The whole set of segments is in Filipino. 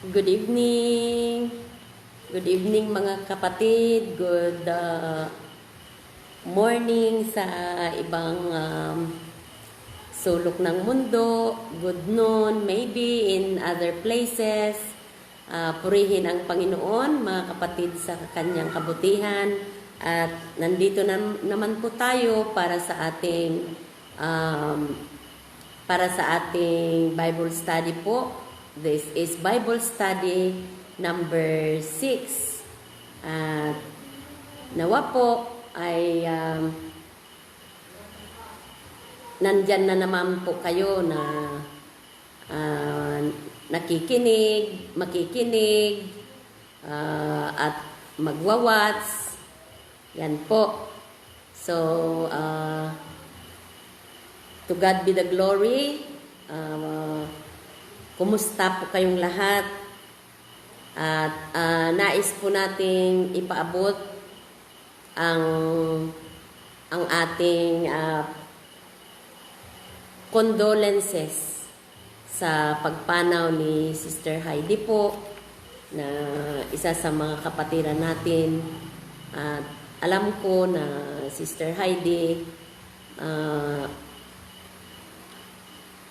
Good evening. Good evening mga kapatid. Good morning sa ibang sulok ng mundo. Good noon, maybe in other places. Purihin ang Panginoon, mga kapatid, sa kanyang kabutihan. At nandito naman po tayo para sa ating Bible study po. This is Bible study number 6. At nawa po ay nandyan na naman po kayo na makikinig, at magwawats. Yan po. So, to God be the glory. Kumusta po kayong lahat? At nais po nating ipaabot ang ating condolences sa pagpanaw ni Sister Heidi po, na isa sa mga kapatiran natin. At alam ko na Sister Heidi,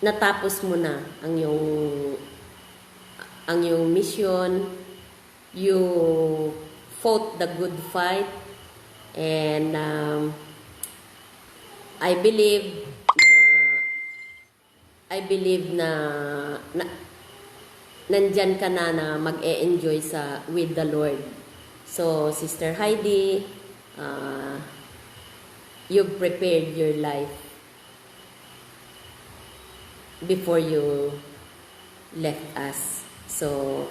natapos mo na ang iyong mission. You fought the good fight, and I believe na nandyan ka na mag-e-enjoy with the Lord. So, Sister Heidi, you've prepared your life before you left us. So,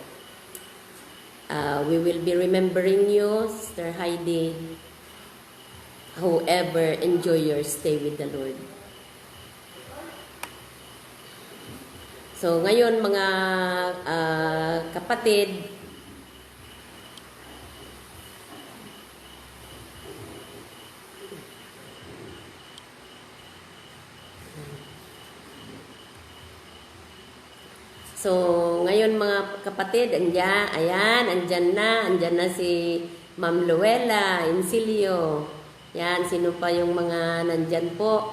we will be remembering you, Sister Heidi. Whoever enjoy your stay with the Lord. So, ngayon mga kapatid, andyan na si Ma'am Luella Incilio. Yan, sino pa yung mga nandyan po?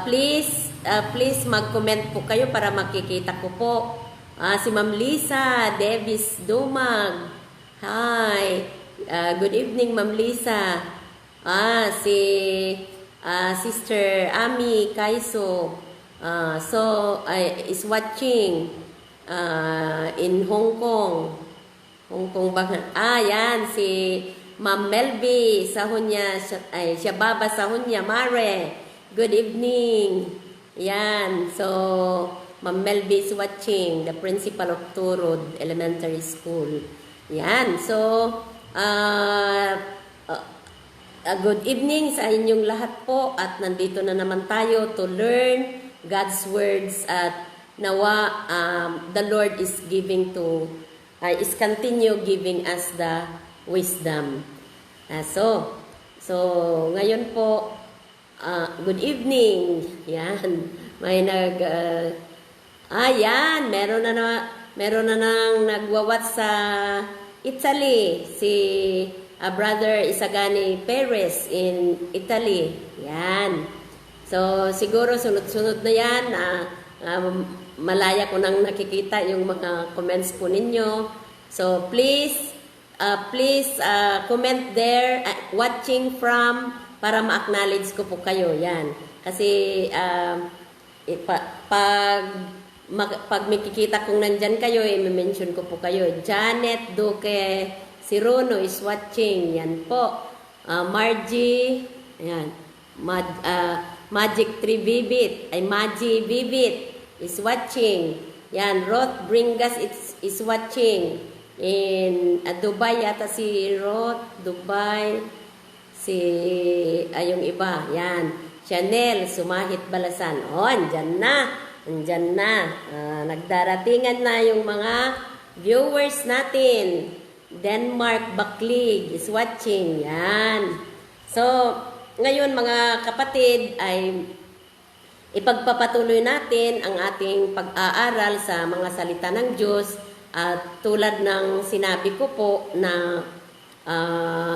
Please mag-comment po kayo para makikita ko po. Si Ma'am Lisa Davis Dumag. Hi. Good evening, Ma'am Lisa. Si Sister Ami Kaiso. Is watching in Hong Kong. Yan, si Ma'am Melby Sahunya, Shababa Sahunya Mare. Good evening. Yan, so Ma'am Melby is watching, the principal of Turod Elementary School. Yan, so good evening sa inyong lahat po, at nandito na naman tayo to learn God's words, at nawa the Lord is continue giving us the wisdom. So ngayon po, good evening. Yan, may yan, meron na nang nagwawat sa Italy, si Brother Isagani Perez in Italy. Yan. So, siguro sunod-sunod na yan. Malaya ko nang nakikita yung mga comments po ninyo. So, please comment there, watching from, para ma-acknowledge ko po kayo. Yan. Kasi, pag makikita kong nandyan kayo, i-mention ko po kayo. Janet Duque Sirono is watching. Yan po. Margie, yan. Magic 3 Vivid, Magi Vivid is watching. Yan, Roth Bringas is watching. In Dubai yata si Roth, Dubai. Yung iba, yan. Chanel, Sumahit Balasan. Andyan na. Nagdaratingan na yung mga viewers natin. Denmark Baklig is watching. Yan. So, ngayon mga kapatid, ay ipagpapatuloy natin ang ating pag-aaral sa mga salita ng Diyos at tulad ng sinabi ko po na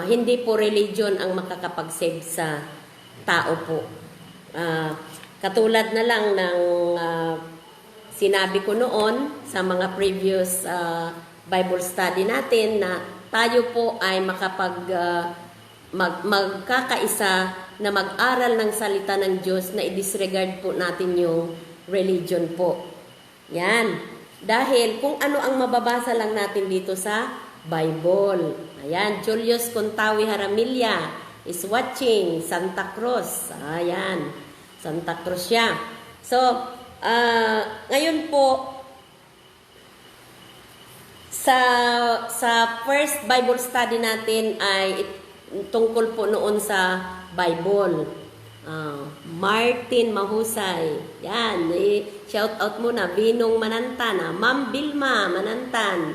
hindi po religion ang makakapag-save sa tao po. Katulad na lang ng sinabi ko noon sa mga previous Bible study natin na tayo po ay magkakaisa na mag-aral ng salita ng Diyos na i-disregard po natin yung religion po. Yan. Dahil kung ano ang mababasa lang natin dito sa Bible. Ayan, Julius Contawi Haramilla is watching Santa Cruz. Ayan, Santa Cruz siya. So, ngayon po, sa first Bible study natin ay tungkol po noon sa Bible. Martin Mahusay. Yan, shout out muna. Binong Manantan. Ma'am Bilma Manantan.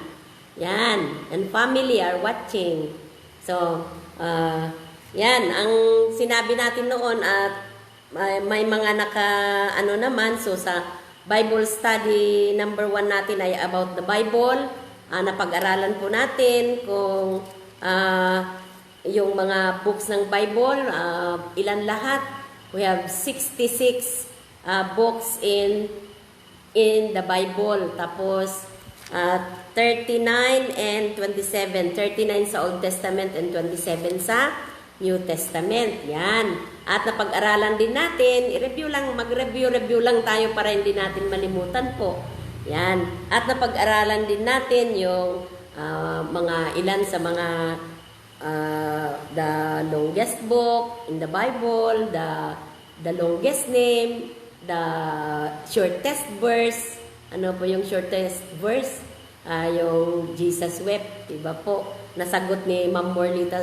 Yan, and family are watching. So, yan, ang sinabi natin noon at may mga naman. So, sa Bible study number 1 natin ay about the Bible. Napag-aralan po natin kung yung mga books ng Bible, ilan lahat. We have 66 books in the Bible. Tapos, 39 and 27. 39 sa Old Testament and 27 sa New Testament. Yan. At napag-aralan din natin, mag-review lang tayo para hindi natin malimutan po. Yan. At napag-aralan din natin yung mga ilan sa mga the longest book in the Bible, the longest name, the shortest verse. Ano po yung shortest verse? Yung Jesus wept, diba po? Nasagot ni Ma'am Morlita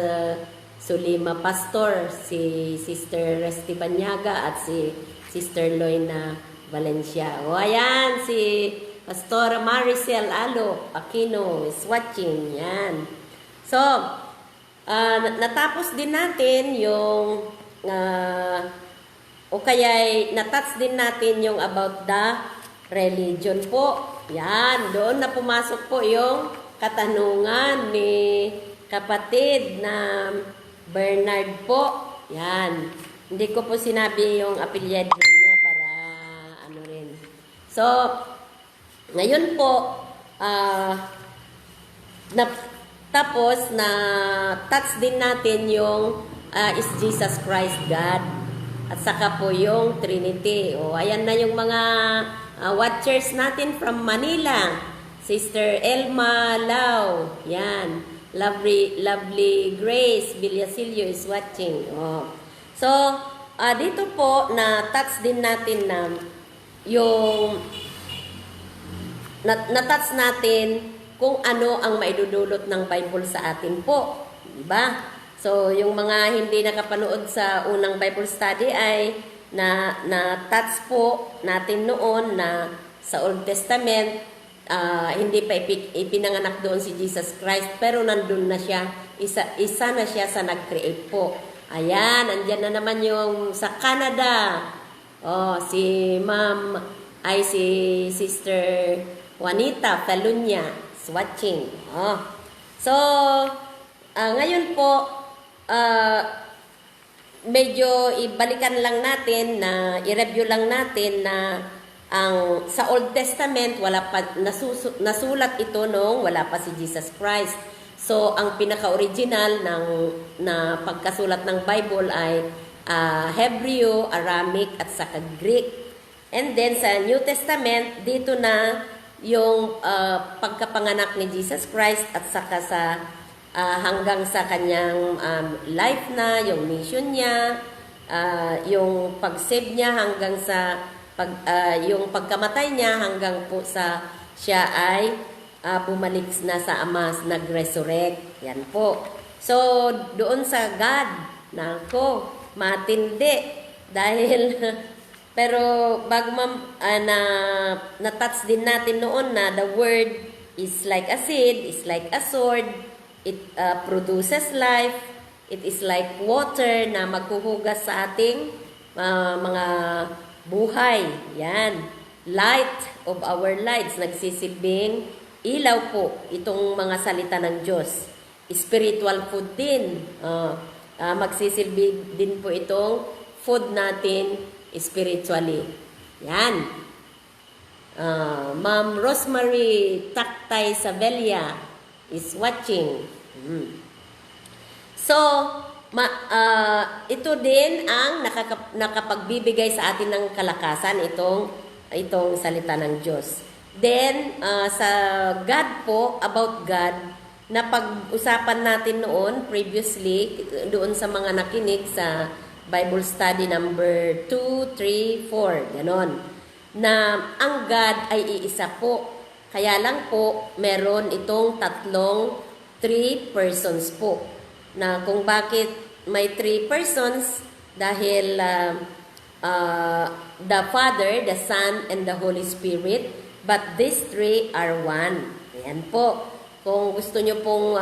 Sulima Pastor, si Sister Resty Banyaga at si Sister Loina Valencia. O ayan, si Pastor Maricel Alo Aquino is watching. Yan. So, natapos din natin yung o kaya natouch din natin yung about the religion po. Yan, doon na pumasok po yung katanungan ni kapatid na Bernard po. Yan. Hindi ko po sinabi yung apelyido niya para ano rin. So, ngayon po, tapos na touch din natin yung is Jesus Christ God? At saka po yung Trinity. O, ayan na yung mga watchers natin from Manila. Sister Elma Lau. Yan. Lovely Grace Villasilio is watching. O. So, dito po na touch din natin na yung na-touch natin kung ano ang maidudulot ng Bible sa atin po. Diba? So, yung mga hindi nakapanood sa unang Bible study ay na-touch po natin noon na sa Old Testament, hindi pa ipinanganak doon si Jesus Christ, pero nandun na siya. Isa na siya sa nag-create po. Ayan, andyan na naman yung sa Canada. Si Sister Juanita Falunya is watching. So, ngayon po, medyo ibalikan lang natin na i-review lang natin na ang sa Old Testament wala pa nasulat ito nung wala pa si Jesus Christ. So ang pinaka-original na pagkasulat ng Bible ay Hebrew, Aramaic at saka Greek. And then sa New Testament dito na yung pagkapanganak ni Jesus Christ at saka sa hanggang sa kanyang life na, yung mission niya, yung pag-save niya hanggang sa yung pagkamatay niya hanggang po sa siya ay bumalik na sa Ama, nag-resurrect. Yan po. So, doon sa God, nako, matindi. Dahil, pero bago na-touch din natin noon na the word is like a seed, is like a sword, it produces life. It is like water na maghuhugas sa ating mga buhay. Yan. Light of our lives. Nagsisilbing ilaw po itong mga salita ng Diyos. Spiritual food din. Magsisilbi din po itong food natin spiritually. Yan. Ma'am Rosemary Taktay Savelia is watching. So, ito din ang nakapagbibigay sa atin ng kalakasan, itong salita ng Diyos. Then, sa God po, about God, na pag-usapan natin noon, previously, doon sa mga nakinig sa Bible study number 2, 3, 4, ganon. Na ang God ay iisa po. Kaya lang po, meron itong three persons po. Na kung bakit may 3 persons, dahil the Father, the Son, and the Holy Spirit, but these 3 are one. Ayan po. Kung gusto nyo pong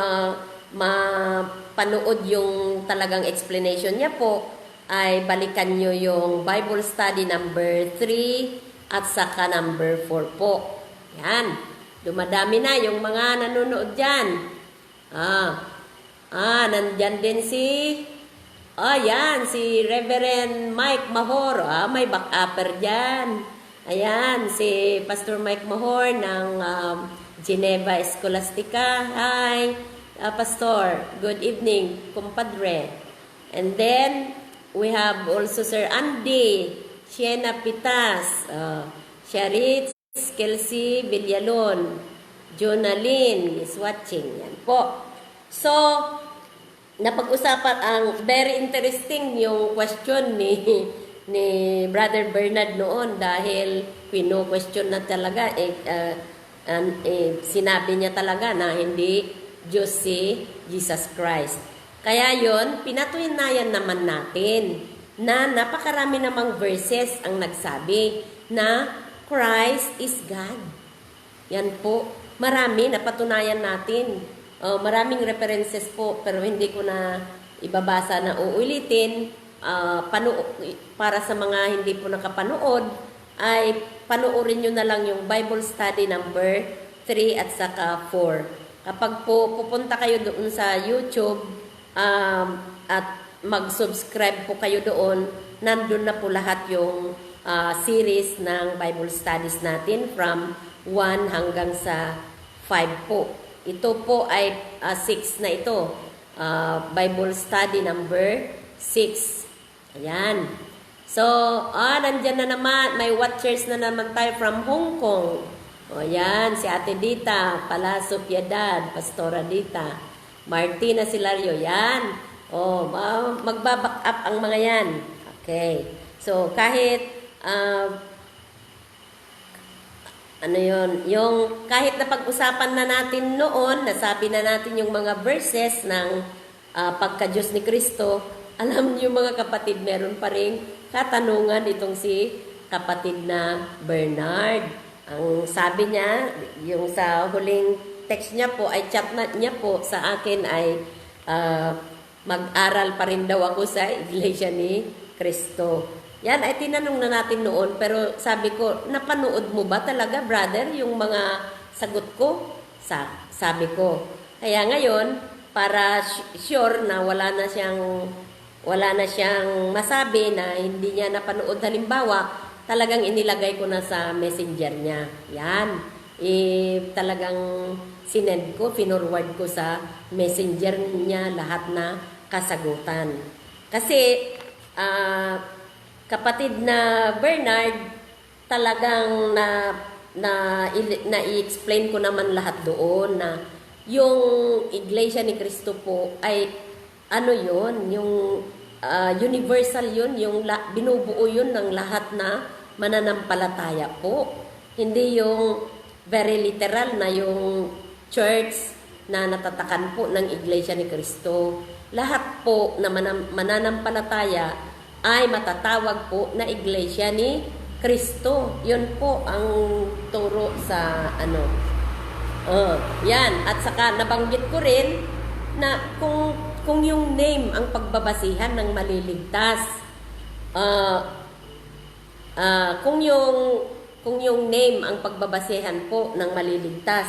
mapanood yung talagang explanation niya po, ay balikan nyo yung Bible study number 3 at saka number 4 po. Yan. Dumadami na yung mga nanonood dyan. Nandyan din yan, si Reverend Mike Mahor. May back-upper dyan. Ayan, si Pastor Mike Mahor ng Geneva Scholastica. Hi, Pastor. Good evening, kumpadre. And then, we have also Sir Andy, Siena Pitas, Charitz, Kelsey Villalon, Jonalyn is watching. Yan po. So, napag-usapan ang very interesting yung question ni Brother Bernard noon dahil question na talaga sinabi niya talaga na hindi Diyos si Jesus Christ. Kaya yon, pinatunayan naman natin na napakarami namang verses ang nagsabi na Christ is God. Yan po. Marami, napatunayan natin. Maraming references po, pero hindi ko na ibabasa na uulitin. Para sa mga hindi po nakapanood, ay panoorin nyo na lang yung Bible study number 3 at saka 4. Kapag po pupunta kayo doon sa YouTube, at mag-subscribe po kayo doon, nandun na po lahat yung series ng Bible studies natin from 1 hanggang sa 5 po. Ito po ay 6 na ito. Bible study number 6. Ayan. So, nandyan na naman. May watchers na naman tayo from Hong Kong. O yan, si Ate Dita, Palacio Piedad, Pastora Dita. Martina Silario, yan. Magbaback up ang mga yan. Okay. So, kahit, kahit na pag-usapan na natin noon, nasabi na natin yung mga verses ng pagka-Diyos ni Kristo, alam niyo mga kapatid, meron pa rin katanungan itong si kapatid na Bernard. Ang sabi niya, yung sa huling text niya po, ay chat niya po sa akin ay mag-aral pa rin daw ako sa Iglesia ni Cristo. Yan ay tinanong na natin noon, pero sabi ko, napanood mo ba talaga, brother, yung mga sagot ko? Sabi ko. Kaya ngayon, para sure na wala na siyang masabi na hindi niya napanood, halimbawa, talagang inilagay ko na sa messenger niya. Yan. Talagang sinend ko, finorward ko sa messenger niya lahat na kasagutan. Kasi, kapatid na Bernard, talagang na-i-explain ko naman lahat doon na yung Iglesia ni Cristo po ay yun, yung universal yun, yung binubuo yun ng lahat na mananampalataya po. Hindi yung very literal na yung church na natatakan po ng Iglesia ni Cristo. Lahat po na mananampalataya ay matatawag po na Iglesia ni Cristo. Yun po ang turo sa yan. At saka nabanggit ko rin na kung yung name ang pagbabasihan ng maliligtas, kung yung name ang pagbabasehan po ng maliligtas,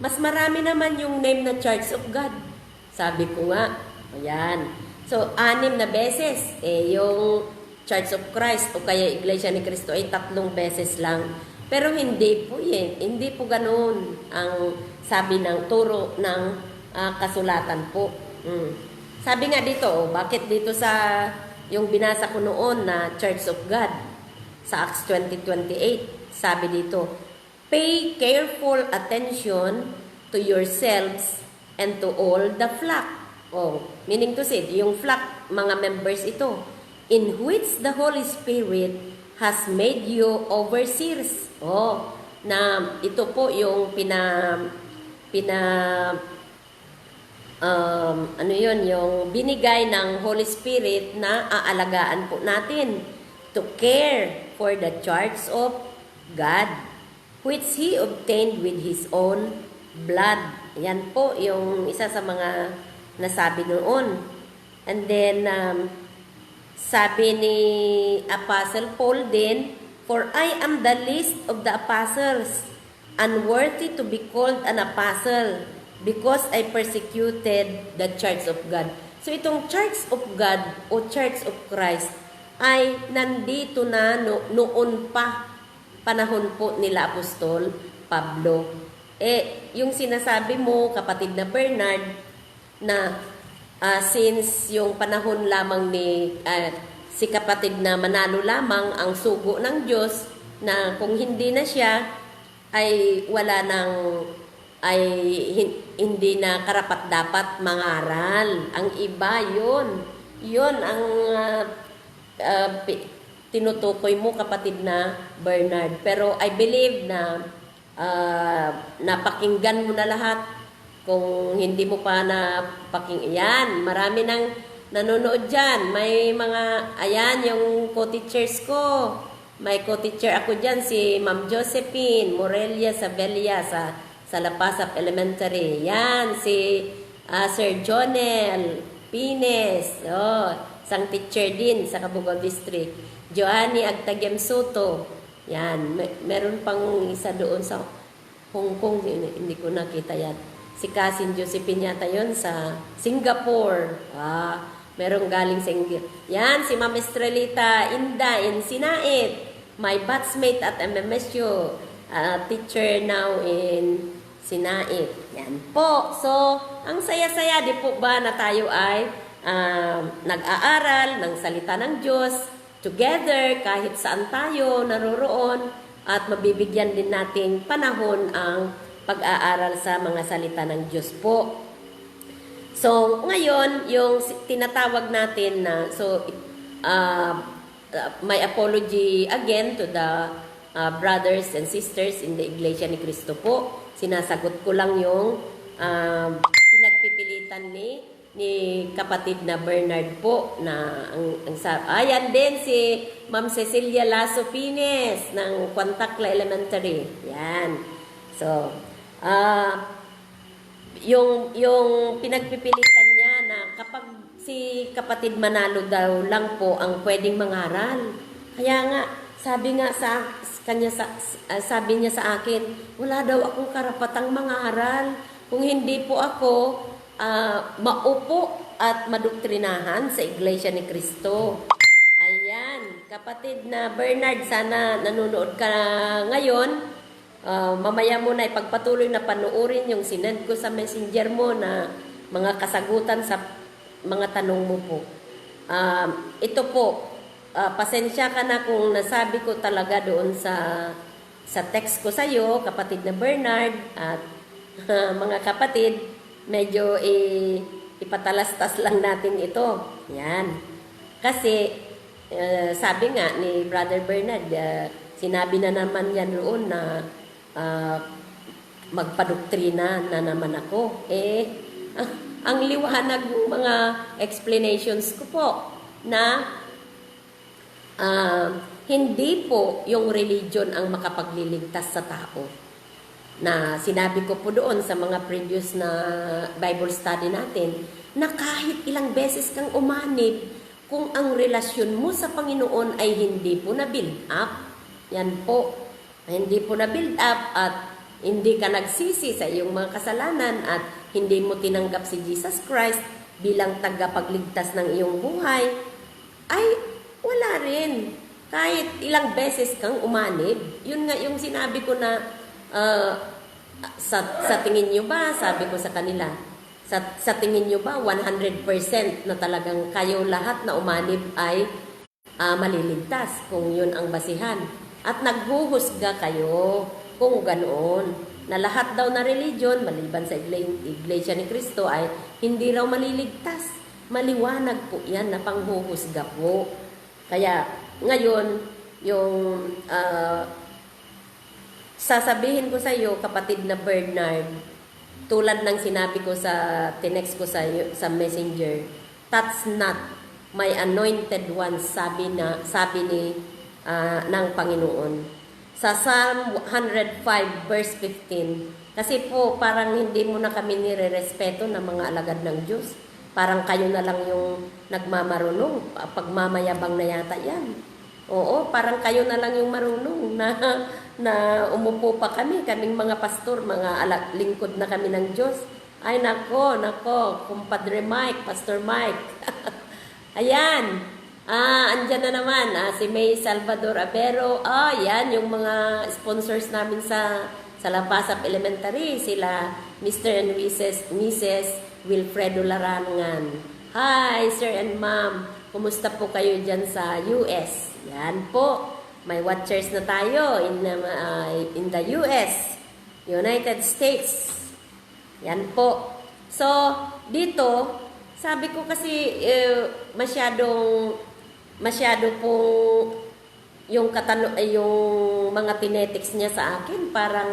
mas marami naman yung name na Church of God. Sabi ko nga, ayan. So, 6 na beses, yung Church of Christ o kaya Iglesia ni Cristo ay 3 beses lang. Pero hindi po hindi po ganoon ang sabi ng turo ng kasulatan po. Sabi nga dito, bakit dito sa yung binasa ko noon na Church of God sa Acts 20:28, sabi dito, pay careful attention to yourselves and to all the flock. Meaning to say, yung flock, mga members ito, in which the Holy Spirit has made you overseers. Na ito po yung yung binigay ng Holy Spirit na aalagaan po natin to care for the church of God, which He obtained with His own blood. Yan po yung isa sa mga nasabi noon. And then, sabi ni Apostle Paul din, for I am the least of the apostles, unworthy to be called an apostle, because I persecuted the Church of God. So itong Church of God o Church of Christ ay nandito na noon pa, panahon po nila Apostol Pablo. Yung sinasabi mo, kapatid na Bernard, na since yung panahon lamang ni si kapatid na Manalo lamang ang sugo ng Diyos, na kung hindi na siya ay wala nang hindi na karapat-dapat mangaral. Ang iba yun ang tinutukoy mo, kapatid na Bernard. Pero I believe na napakinggan mo na lahat. Kung hindi mo pa yan, marami nang nanonood dyan. May mga, ayan, yung co-teachers ko. May co-teacher ako dyan, si Ma'am Josephine Morelia Sabelia sa La Paz Elementary. Yan, si Sir Jonel Pines. Isang teacher din sa Cabugao District. Joanny Agtagyem Soto. Yan, meron pang isa doon sa Hong Kong. Hindi ko nakita yan. Si Cousin Josephine yata yun sa Singapore. Merong galing sa Singapore. Yan, si Ma'am Estrelita Inda in Sinait. My batchmate at MMSU. Teacher now in Sinait. Yan po. So, ang saya-saya di po ba na tayo ay nag-aaral ng salita ng Diyos together kahit saan tayo naroroon, at mabibigyan din nating panahon ang pag-aaral sa mga salita ng Diyos po. So, ngayon, yung tinatawag natin na, my apology again to the brothers and sisters in the Iglesia ni Cristo po. Sinasagot ko lang yung pinagpipilitan ni kapatid na Bernard po na ayan din si Ma'am Cecilia Lasso Pines ng Cuantacla Elementary. Yan. So, yung pinagpipilitan niya na kapag si kapatid Manalo daw lang po ang pwedeng mangaral. Kaya nga, sabi niya sa akin, wala daw akong karapatang mangaral kung hindi po ako maupo at madoktrinahan sa Iglesia ni Cristo. Ayan, kapatid na Bernard, sana nanonood ka ngayon. Mamaya mo na ipagpatuloy na panuorin yung sinend ko sa messenger mo na mga kasagutan sa mga tanong mo po. Ito po, pasensya ka na kung nasabi ko talaga doon sa text ko sa iyo, kapatid na Bernard, at mga kapatid, medyo ipatalastas lang natin ito. Yan. Kasi, sabi nga ni Brother Bernard, sinabi na naman yan roon na magpadoktrina na naman ako. Ang liwanag ng mga explanations ko po na hindi po yung religion ang makapagliligtas sa tao. Na sinabi ko po doon sa mga previous na Bible study natin, na kahit ilang beses kang umanib, kung ang relasyon mo sa Panginoon ay hindi po na-build up, yan po, hindi po na-build up at hindi ka nagsisi sa iyong mga kasalanan at hindi mo tinanggap si Jesus Christ bilang tagapagligtas ng iyong buhay, ay wala rin. Kahit ilang beses kang umanib, yun nga yung sinabi ko na sa tingin nyo ba, sabi ko sa kanila, sa tingin nyo ba 100% na talagang kayo lahat na umanib ay maliligtas kung yun ang basihan. At naghuhusga kayo kung ganoon na lahat daw na religion maliban sa Iglesia ni Cristo ay hindi raw maliligtas. Maliwanag po yan na panghuhusga po. Kaya ngayon yung sasabihin ko sa iyo, kapatid na Bernard, tulad ng sinabi ko sa tinext ko sa Messenger, that's not my anointed one, sabi ni ng Panginoon. Sa Psalm 105 verse 15, kasi po parang hindi mo na kami nire-respeto ng mga alagad ng Diyos. Parang kayo na lang yung nagmamarunong, pagmamayabang na yata yan. Oo, parang kayo na lang yung marunong na umupo pa kaming mga pastor, mga lingkod na kami ng Diyos. Ay nako, kumpadre Mike, Pastor Mike. Ayan, andyan na naman, si May Salvador Abero. Yan, yung mga sponsors namin sa La Paz Elementary, sila Mr. and Mrs. Wilfredo Larangan. Hi, Sir and Ma'am. Kumusta po kayo dyan sa US? Yan po. May watchers na tayo in the US, United States. Yan po. So, dito, sabi ko kasi masyado po yung mga tinetics niya sa akin, parang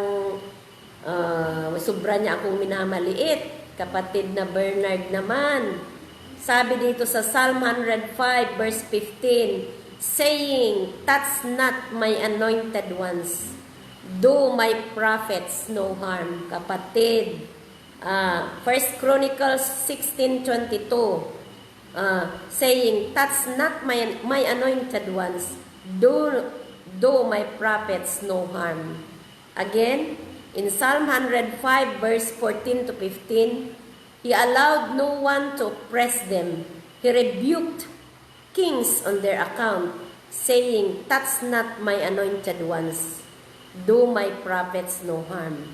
sobra niya akong minamaliit. Kapatid na Bernard naman, sabi dito sa Psalm 105 verse 15, saying, touch not my anointed ones, do my prophets no harm. Kapatid, 1 Chronicles 16:22, saying, touch not my anointed ones, do my prophets no harm. Again, in Psalm 105 verse 14 to 15, he allowed no one to oppress them. He rebuked kings on their account, saying, touch not my anointed ones, do my prophets no harm.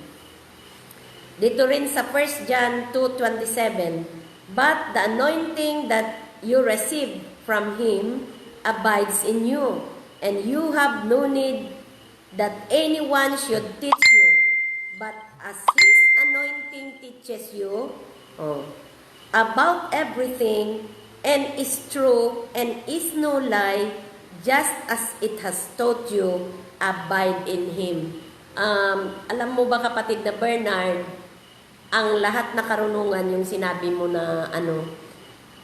Dito rin sa 1 John 2:27, but the anointing that you receive from him abides in you, and you have no need that anyone should teach you, but as his anointing teaches you about everything, and is true, and is no lie, just as it has taught you, abide in him. Alam mo ba, kapatid na Bernard, ang lahat na karunungan, yung sinabi mo na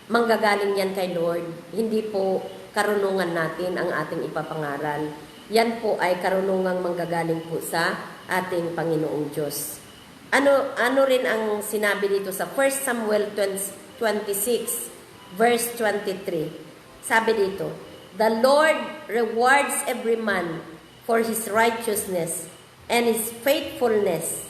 manggagaling yan kay Lord. Hindi po karunungan natin ang ating ipapangaral. Yan po ay karunungang manggagaling po sa ating Panginoong Diyos. Ano rin ang sinabi dito sa 1 Samuel 26 verse 23. Sabi dito, the Lord rewards every man for his righteousness and his faithfulness.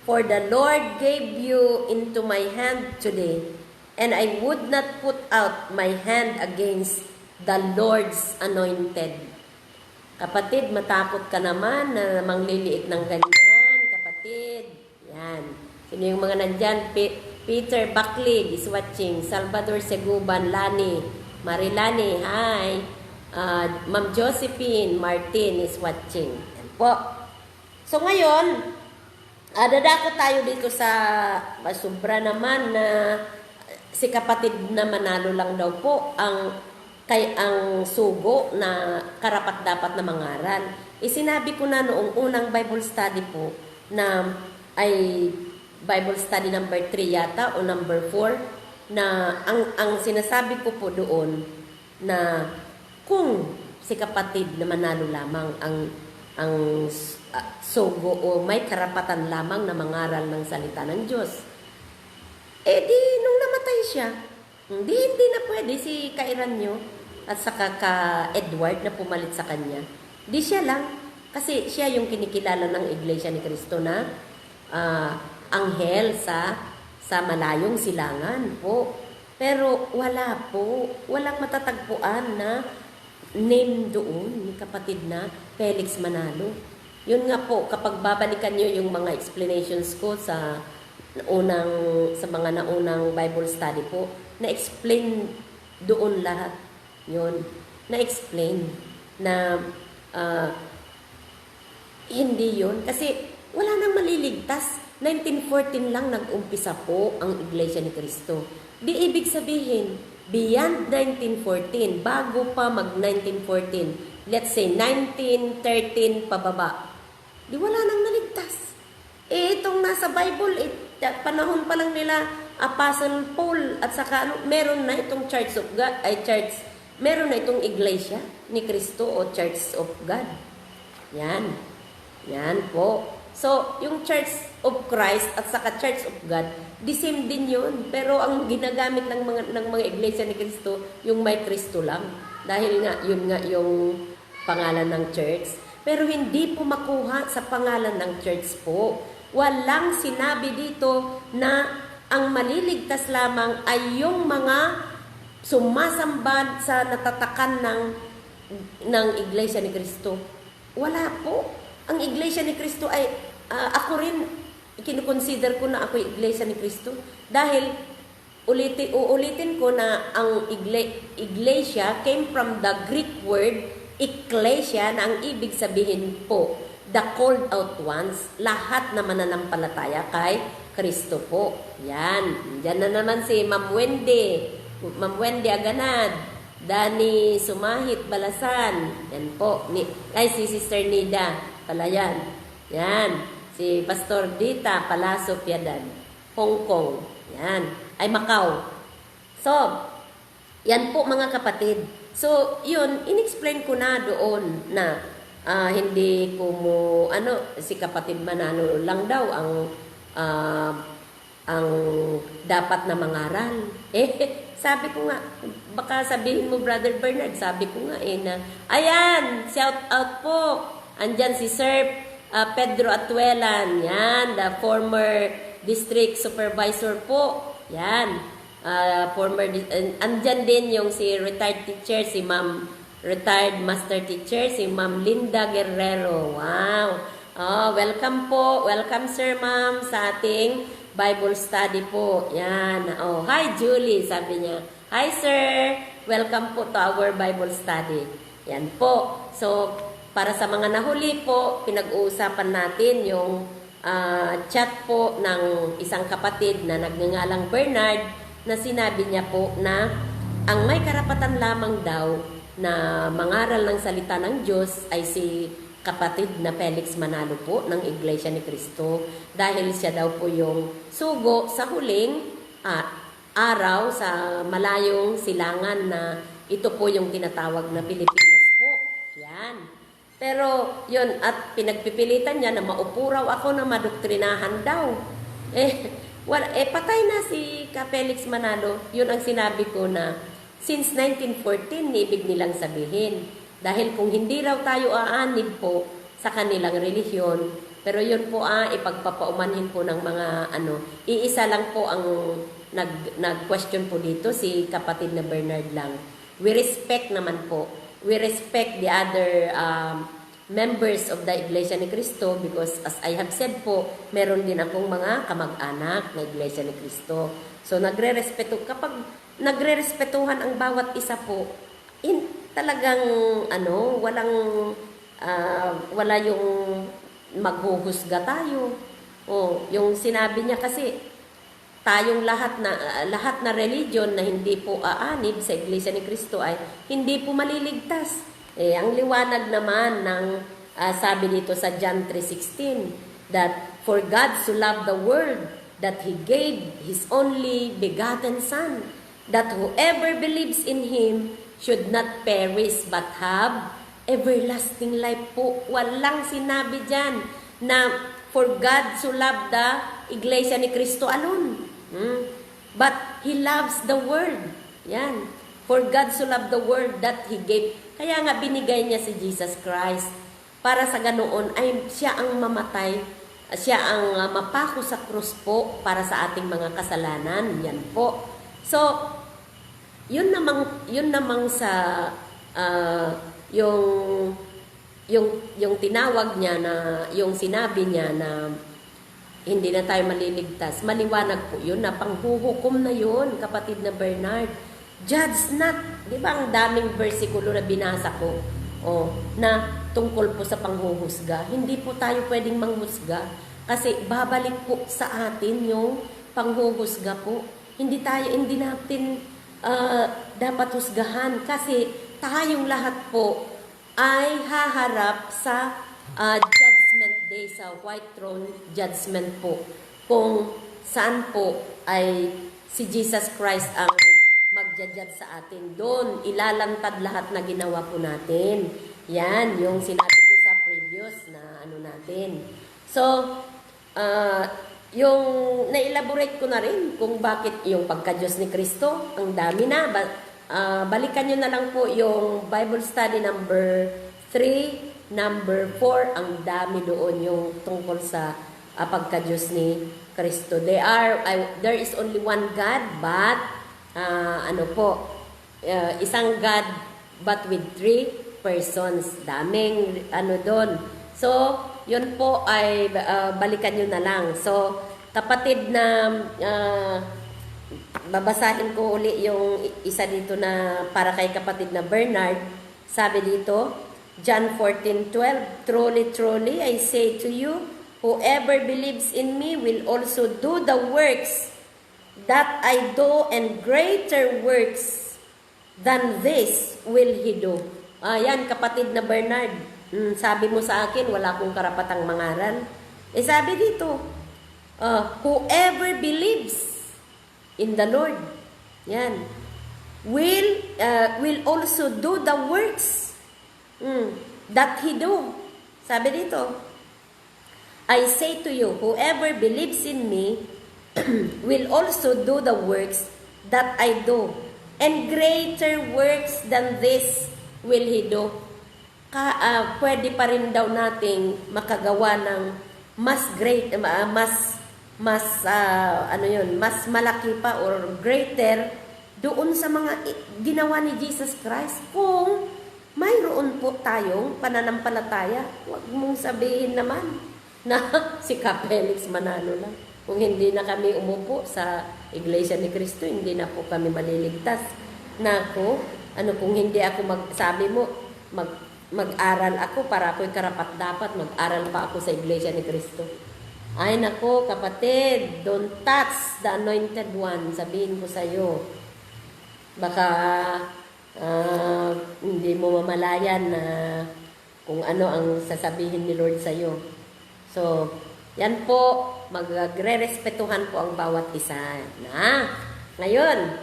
For the Lord gave you into my hand today, and I would not put out my hand against the Lord's anointed. Kapatid, matakot ka naman na mangliliit ng ganyan, kapatid. Yan. Sino yung mga nandyan? Peter Buckley is watching. Salvador Seguban, Lani. Marilani, hi. Ma'am Josephine Martin is watching. Yan po. So ngayon, dadako tayo dito sa sobra naman na si kapatid na Manalo lang daw po ang sugo na karapat-dapat na mangaral. Sinabi ko na noong unang Bible study po na ay Bible study number 3 yata o number 4 na ang sinasabi ko po doon na kung si kapatid na Manalo lamang ang sugo o may karapatan lamang na mangaral ng salita ng Diyos, di nung namatay siya, Hindi na pwede si Kairanyo at saka ka Edward na pumalit sa kanya. Di siya lang. Kasi siya yung kinikilala ng Iglesia ni Cristo na anghel sa malayong silangan po. Pero wala po. Walang matatagpuan na name doon ni kapatid na Felix Manalo. Yun nga po, kapag babalikan nyo yung mga explanations ko sa mga naunang Bible study po, na-explain doon lahat. Yun, na-explain na hindi yun. Kasi wala nang maliligtas. 1914 lang nag-umpisa po ang Iglesia ni Cristo. Di ibig sabihin, beyond 1914, bago pa mag-1914, let's say 1913 pababa, di wala nang naligtas. Itong nasa Bible, panahon pa lang nila Apostle Paul at saka meron na itong meron na itong Iglesia ni Cristo o Church of God. Yan. Yan po. So, yung Church of Christ at saka Church of God, the same din yun. Pero ang ginagamit ng mga Iglesia ni Cristo, yung may Cristo lang. Dahil nga, yun nga yung pangalan ng church. Pero hindi po makuha sa pangalan ng church po. Walang sinabi dito na ang maliligtas lamang ay yung mga sumasamba sa natatakan ng Iglesia ni Cristo. Wala po. Ang Iglesia ni Cristo ay, ako rin, kinukonsider ko na ako Iglesia ni Cristo. Dahil, uulitin ko na ang Iglesia came from the Greek word, Ecclesia, na ang ibig sabihin po, the called out ones, lahat na mananampalataya kay Kristo po. Yan. Diyan na naman si Ma'am Wendy Aganad. Dani Sumahit Balasan. Yan po. Si Sister Nida Palayan. Yan. Si Pastor Dita Palaso Piadan. Hong Kong. Yan. Ay Macau. So, yan po mga kapatid. So, yun, inexplain ko na doon na hindi ko si kapatid Manalo lang daw ang dapat na mangaral. Sabi ko nga, baka sabihin mo, Brother Bernard, sabi ko nga na, ayan, shout out po. Andyan si Sir Pedro Atuelan, yan, the former district supervisor po. Yan, andyan din yung si retired teacher, si retired master teacher, si Ma'am Linda Guerrero. Wow. Welcome po. Welcome, Sir, Ma'am, sa ating Bible study po. Yan. Hi, Julie, sabi niya. Hi, sir. Welcome po to our Bible study. Yan po. So, para sa mga nahuli po, pinag-uusapan natin yung chat po ng isang kapatid na nagngangalang Bernard na sinabi niya po na ang may karapatan lamang daw na mangaral ng salita ng Diyos ay si kapatid na Felix Manalo po ng Iglesia ni Cristo dahil siya daw po yung sugo sa huling araw sa malayong silangan na ito po yung tinatawag na Pilipinas po. Yan. Pero yun, at pinagpipilitan niya na maupo raw ako na madoktrinahan daw. Patay na si Felix Manalo. Yun ang sinabi ko na since 1914, ibig nilang sabihin. Dahil kung hindi raw tayo aanib po sa kanilang relihiyon, pero yun po ipagpapaumanhin po ng mga iisa lang po ang nag-question po dito, si kapatid na Bernard lang. We respect naman po. We respect the other members of the Iglesia ni Cristo because as I have said po, meron din akong mga kamag-anak na Iglesia ni Cristo. So kapag nagre-respetuhan ang bawat isa po, talagang wala yung maghuhusga tayo. Yung sinabi niya kasi tayong lahat na religion na hindi po aanib sa Iglesia ni Cristo ay hindi po maliligtas. Ang liwanag naman ng sabi dito sa John 3:16 that for God so loved the world that He gave His only begotten Son, that whoever believes in Him should not perish but have everlasting life po. Walang sinabi dyan na for God so loved the Iglesia ni Cristo alone. But He loves the world. Yan. For God so loved the world that He gave. Kaya nga binigay niya si Jesus Christ. Para sa ganoon ay siya ang mamatay. Siya ang mapako sa krus po para sa ating mga kasalanan. Yan po. So, yun namang sa yung tinawag niya na yung sinabi niya na hindi na tayo maliligtas. Maliwanag po yun na panghuhukom na yun, kapatid na Bernard. Judge not. Di ba ang daming versikulo na binasa ko? Na tungkol po sa panghuhusga. Hindi po tayo pwedeng manghusga. Kasi babalik po sa atin yung panghuhusga po. Hindi natin dapat husgahan. Kasi tayong lahat po ay haharap sa Judgment Day, sa White Throne Judgment po. Kung saan po ay si Jesus Christ ang magja-judge sa atin. Doon, ilalantad lahat na ginawa po natin. Yan, yung sinabi ko sa previous na natin. So, yung na-elaborate ko na rin kung bakit yung pagka-Diyos ni Kristo, ang dami na. Balikan nyo na lang po yung Bible study number 3, number 4, ang dami doon yung tungkol sa pagka-Diyos ni Kristo. There is only one God, but isang God but with 3 persons. Daming doon. So, yun po ay balikan nyo na lang. So, kapatid na babasahin ko uli yung isa dito na para kay kapatid na Bernard. Sabi dito, John 14:12, Truly, truly, I say to you, whoever believes in me will also do the works that I do, and greater works than this will he do. Yan, kapatid na Bernard. Sabi mo sa akin, wala akong karapatang mangaral. Sabi dito, whoever believes in the Lord, yan, will also do the works that he do. Sabi dito, I say to you, whoever believes in me will also do the works that I do, and greater works than this will he do. Pwede pa rin daw nating makagawa ng mas great, mas malaki pa or greater doon sa mga ginawa ni Jesus Christ. Kung mayroon po tayong pananampalataya, huwag mong sabihin naman na si Ka Felix Manalo lang. Kung hindi na kami umupo sa Iglesia ni Cristo, hindi na po kami maliligtas. Nako, kung hindi ako sabi mo, mag-aral ako para ako'y karapat-dapat, mag-aral pa ako sa Iglesia ni Cristo. Ay nako, kapatid, don't touch the anointed one. Sabihin ko sa iyo, baka hindi mo mamalayan na kung ano ang sasabihin ni Lord sa iyo. So, yan po, magre-respetuhan po ang bawat isa. Ngayon,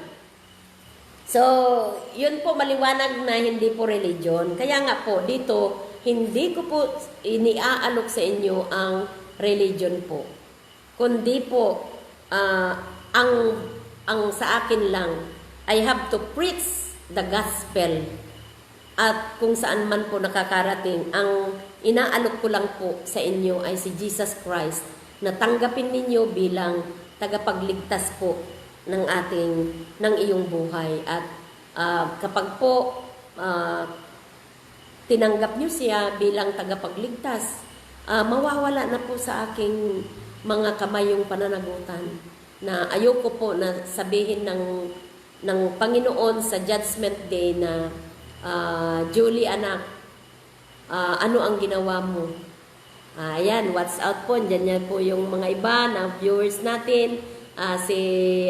so, yun po maliwanag na hindi po religion. Kaya nga po, dito, hindi ko po iniaalok sa inyo ang religion po. Kundi po, ang sa akin lang, I have to preach the gospel. At kung saan man po nakakarating, ang inaalok ko lang po sa inyo ay si Jesus Christ na tanggapin ninyo bilang tagapagligtas po ng iyong buhay. At kapag po tinanggap nyo siya bilang tagapagligtas, mawawala na po sa aking mga kamay yung pananagutan na ayoko po na sabihin ng Panginoon sa Judgment Day na Julie anak, ano ang ginawa mo? Ayan, watch out po. Diyan po yung mga iba na viewers natin. Si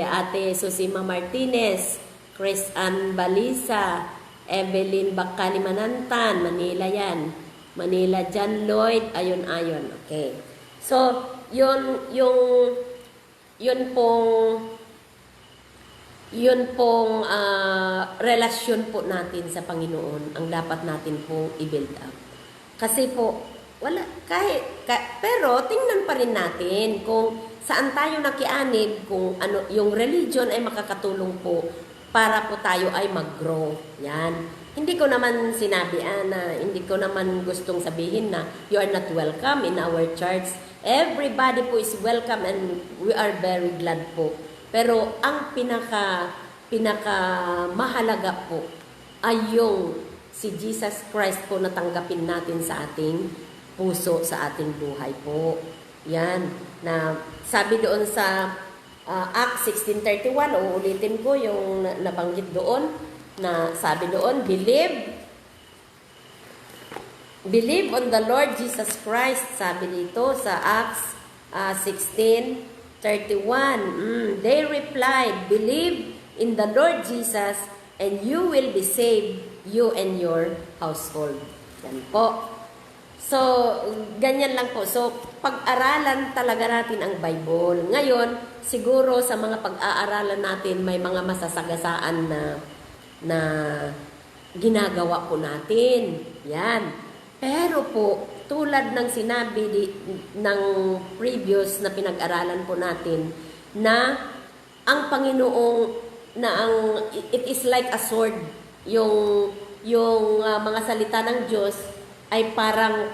Ate Susima Martinez, Chris Ann Balisa, Evelyn Bakali Manantan, Manila yan. Manila John Lloyd, ayon. Okay. So, yun pong relasyon po natin sa Panginoon ang dapat natin pong i-build up. Kasi po, pero tingnan pa rin natin kung saan tayo nakianib, kung ano, yung religion ay makakatulong po para po tayo ay mag-grow. Yan. Hindi ko naman sinabi na hindi ko naman gustong sabihin na you are not welcome in our church. Everybody po is welcome and we are very glad po. Pero ang pinaka mahalaga po ay yung si Jesus Christ po na tanggapin natin sa ating puso, sa ating buhay po. Yan. Na sabi doon sa Acts 16:31, uulitin ko yung nabanggit doon, na sabi doon, Believe on the Lord Jesus Christ, sabi dito sa Acts 16:31. They replied, Believe in the Lord Jesus and you will be saved, you and your household. Yan po. So, ganyan lang po. So, pag-aralan talaga natin ang Bible. Ngayon, siguro sa mga pag-aaralan natin, may mga masasagasaan na ginagawa po natin. Yan. Pero po, tulad ng sinabi ng previous na pinag-aralan po natin, na ang Panginoong, it is like a sword. Yung mga salita ng Diyos, ay parang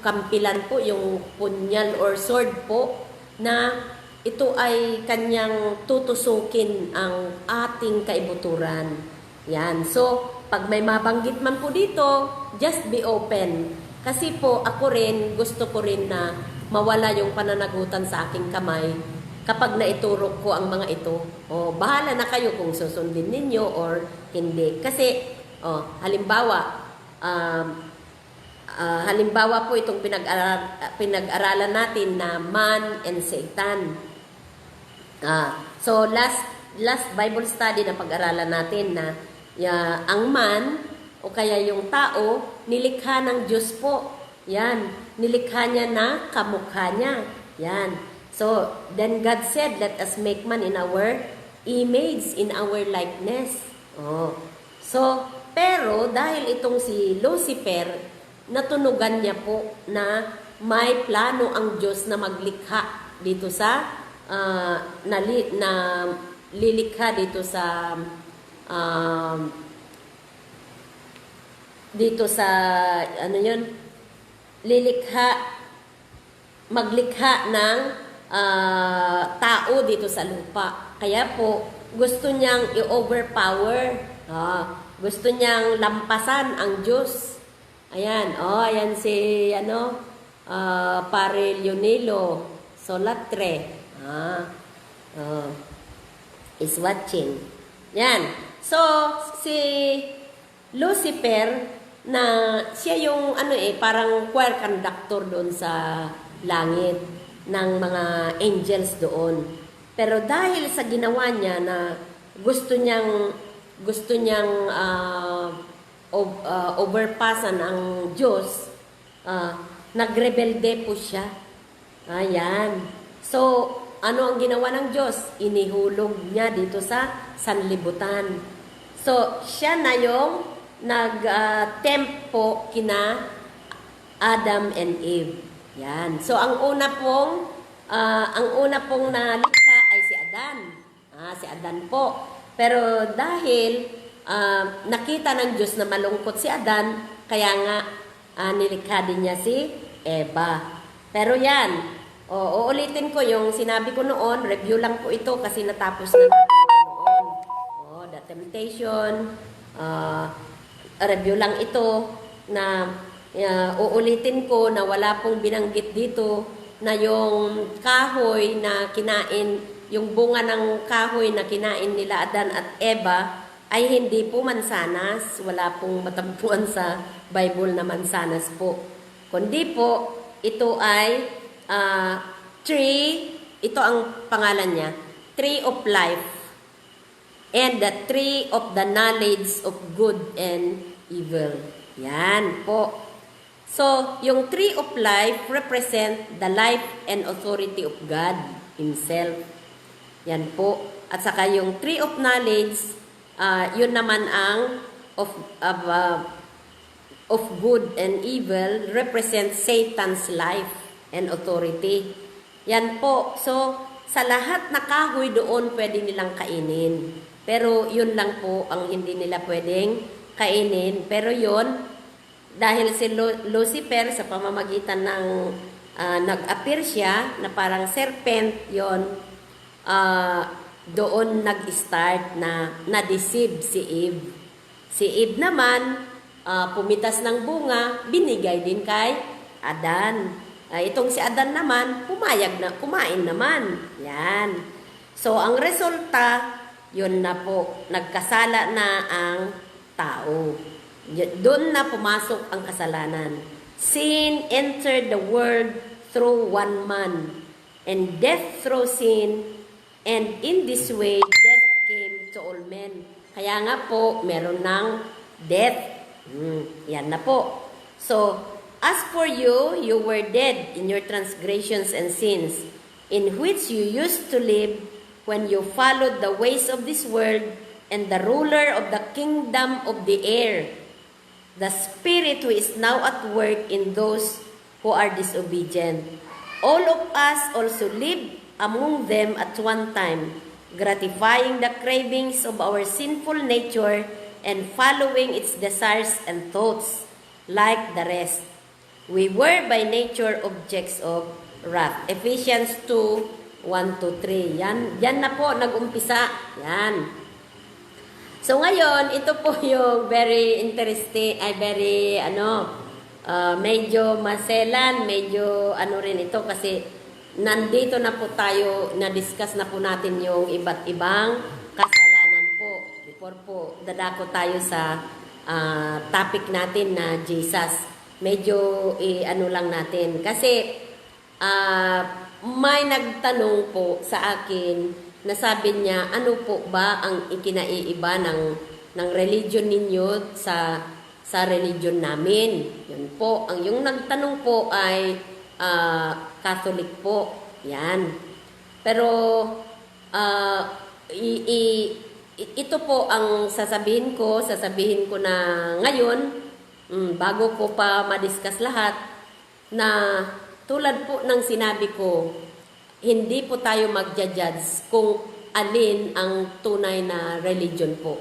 kampilan po, yung punyal or sword po, na ito ay kanyang tutusukin ang ating kaibuturan. Yan. So, pag may mabanggit man po dito, just be open. Kasi po, ako rin, gusto ko rin na mawala yung pananagutan sa aking kamay kapag naiturok ko ang mga ito. O, bahala na kayo kung susundin ninyo or hindi. Kasi, halimbawa po itong pinag-aralan natin na man and Satan. So last Bible study na pag-aralan natin na ang man o kaya yung tao nilikha ng Diyos po. Yan, nilikha niya na kamukha niya. Yan. So then God said, let us make man in our image, in our likeness. So pero dahil itong si Lucifer, natunugan niya po na may plano ang Diyos na maglikha dito sa lilikha dito sa maglikha ng tao dito sa lupa. Kaya po gusto niyang i-overpower, gusto niyang lampasan ang Diyos. Ayan, ayan si Pare Leonilo Solatre. Is watching. Yan. So, si Lucifer na siya yung parang choir conductor doon sa langit ng mga angels doon. Pero dahil sa ginawa niya na gusto niyang overpassan ang Diyos, nagrebelde po siya. Ayan. So, ano ang ginawa ng Diyos? Inihulog niya dito sa sanlibutan. So, siya na yung nag-tempt po kina Adam and Eve. Yan. So, ang una pong nalikha ay si Adan. Si Adan po. Pero dahil nakita ng Diyos na malungkot si Adan, kaya nga nilikha din niya si Eva. Pero yan, uulitin ko yung sinabi ko noon, review lang po ito kasi natapos na natin ito noon. The temptation, review lang ito na uulitin ko na wala pong binanggit dito na yung kahoy na kinain, yung bunga ng kahoy na kinain nila Adan at Eva ay hindi po mansanas. Wala pong matampuan sa Bible na mansanas po. Kundi po, ito ay tree, ito ang pangalan niya, tree of life and the tree of the knowledge of good and evil. Yan po. So, yung tree of life represent the life and authority of God Himself. Yan po. At saka yung tree of knowledge, yun naman ang of good and evil represent Satan's life and authority. Yan po. So, sa lahat na kahoy doon pwede nilang kainin. Pero yun lang po ang hindi nila pwedeng kainin. Pero yun, dahil si Lucifer sa pamamagitan ng nag-appear siya na parang serpent, yon doon nag-start na na-deceive si Eve. Si Eve naman, pumitas ng bunga, binigay din kay Adan. Itong si Adan naman, pumayag na, kumain naman. Yan. So, ang resulta, yun na po, nagkasala na ang tao. Doon na pumasok ang kasalanan. Sin entered the world through one man, and death through sin, and in this way, death came to all men. Kaya nga po, meron ng death. Yan na po. So, as for you, you were dead in your transgressions and sins, in which you used to live when you followed the ways of this world and the ruler of the kingdom of the air, the spirit who is now at work in those who are disobedient. All of us also lived among them at one time, gratifying the cravings of our sinful nature and following its desires and thoughts, like the rest. We were by nature objects of wrath. Ephesians 2:1-3. Yan na po, nag-umpisa. Yan. So ngayon, ito po yung very interesting, medyo maselan, medyo rin ito kasi nandito na po tayo, na-discuss na po natin yung iba't ibang kasalanan po. Before po, dadako tayo sa topic natin na Jesus. Medyo lang natin. Kasi may nagtanong po sa akin na sabi niya, ano po ba ang ikinaiiba ng religion ninyo sa religion namin? Yun po. Yung nagtanong po ay Catholic po. Yan. Pero ito po ang sasabihin ko na ngayon, bago ko pa ma-discuss lahat, na tulad po ng sinabi ko, hindi po tayo magja-judge kung alin ang tunay na religion po.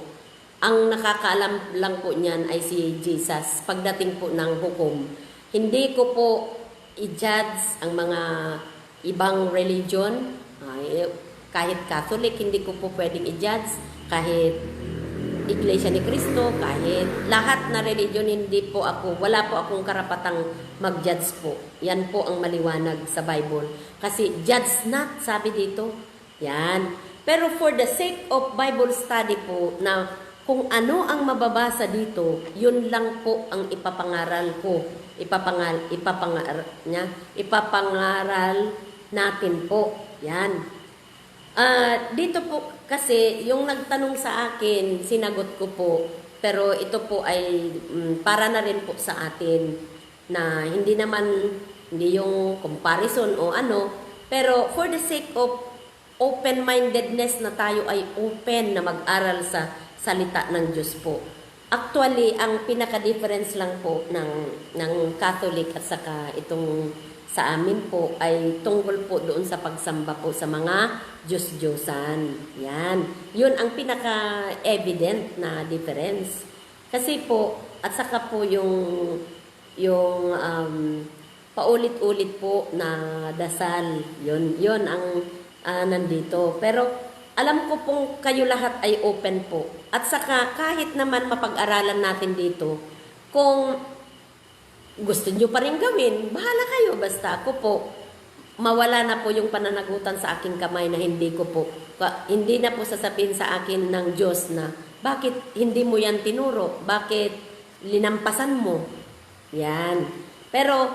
Ang nakakaalam lang po niyan ay si Jesus pagdating po ng hukom. Hindi ko po i-judge ang mga ibang religion. Kahit Catholic, hindi ko po pwedeng i-judge. Kahit Iglesia ni Cristo, kahit lahat na religion, wala po akong karapatang mag-judge po. Yan po ang maliwanag sa Bible. Kasi judge not, sabi dito. Yan. Pero for the sake of Bible study po, na kung ano ang mababasa dito, yun lang po ang ipapangaral ko. Ipapangaral natin po. Yan. Dito po kasi yung nagtanong sa akin, sinagot ko po. Pero ito po ay para na rin po sa atin na hindi yung comparison o ano. Pero for the sake of open-mindedness na tayo ay open na mag-aral sa salita ng Diyos po. Actually, ang pinaka-difference lang po ng Catholic at saka itong sa amin po ay tungkol po doon sa pagsamba po sa mga Diyos-Diyosan. Yan. Yun ang pinaka-evident na difference. Kasi po, at saka po yung paulit-ulit po na dasal. Yun ang nandito. Pero alam ko pong kayo lahat ay open po. At saka kahit naman mapag-aralan natin dito, kung gusto nyo pa rin gawin, bahala kayo. Basta ako po, mawala na po yung pananagutan sa aking kamay na hindi na po sasabihin sa akin ng Diyos na, bakit hindi mo yan tinuro? Bakit linampasan mo? Yan. Pero,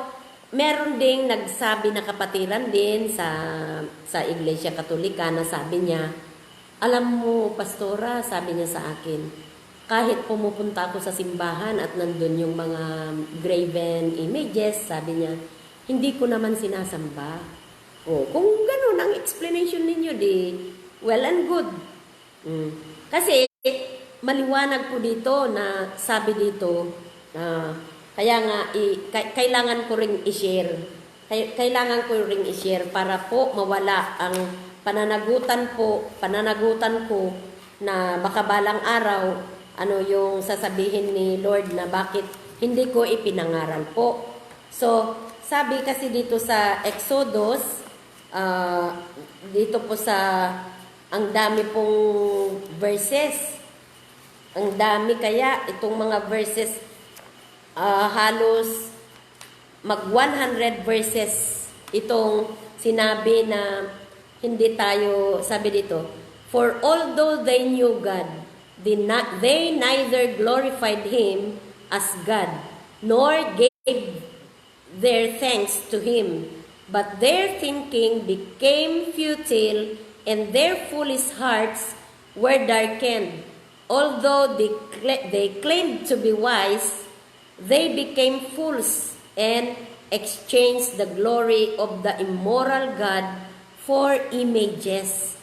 meron ding nagsabi na kapatiran din sa Iglesia Katolika na sabi niya, alam mo, Pastora, sabi niya sa akin, kahit pumupunta ako sa simbahan at nandun yung mga graven images, sabi niya, hindi ko naman sinasamba. Kung ganun ang explanation ninyo, well and good. Kasi, maliwanag po dito na sabi dito, kaya nga, kailangan ko ring i-share. Kailangan ko ring i-share para po mawala ang pananagutan ko na baka balang araw, ano yung sasabihin ni Lord na bakit hindi ko ipinangaral po. So, sabi kasi dito sa Exodus, dito po sa, ang dami pong verses. Ang dami kaya, itong mga verses, halos mag 100 verses itong sinabi na hindi tayo, sabi dito, for although they knew God, they neither glorified Him as God, nor gave their thanks to Him, but their thinking became futile, and their foolish hearts were darkened. Although they claimed to be wise, they became fools and exchanged the glory of the immoral God for images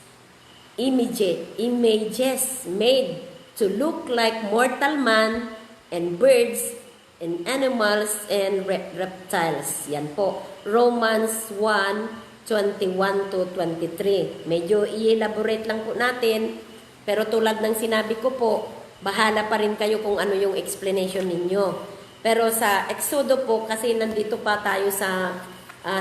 made to look like mortal man and birds and animals and reptiles. Yan po. Romans 1:21 to 23. Medyo i-elaborate lang po natin, pero tulad ng sinabi ko po, bahala pa rin kayo kung ano yung explanation ninyo. Pero sa Exodo po, kasi nandito pa tayo sa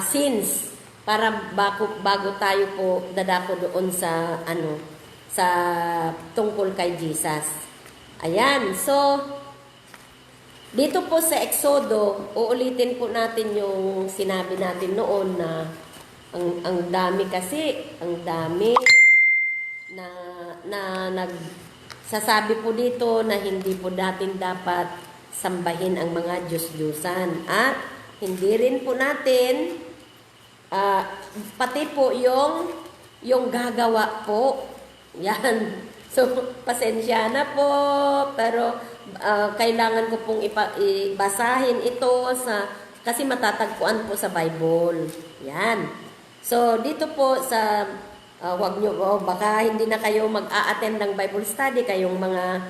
sins, para bago tayo po dadako doon sa sa tungkol kay Jesus. Ayan, so dito po sa Exodo, uulitin po natin yung sinabi natin noon na ang dami kasi, ang dami na nagsasabi po dito na hindi po natin dapat sambahin ang mga Diyos-Diyusan. At hindi rin po natin pati po yung gagawa po. Yan. So, pasensya na po. Pero kailangan ko pong ibasahin ito kasi matatagpuan po sa Bible. Yan. So, dito po sa wag nyo, baka hindi na kayo mag-a-attend ng Bible study, kayong mga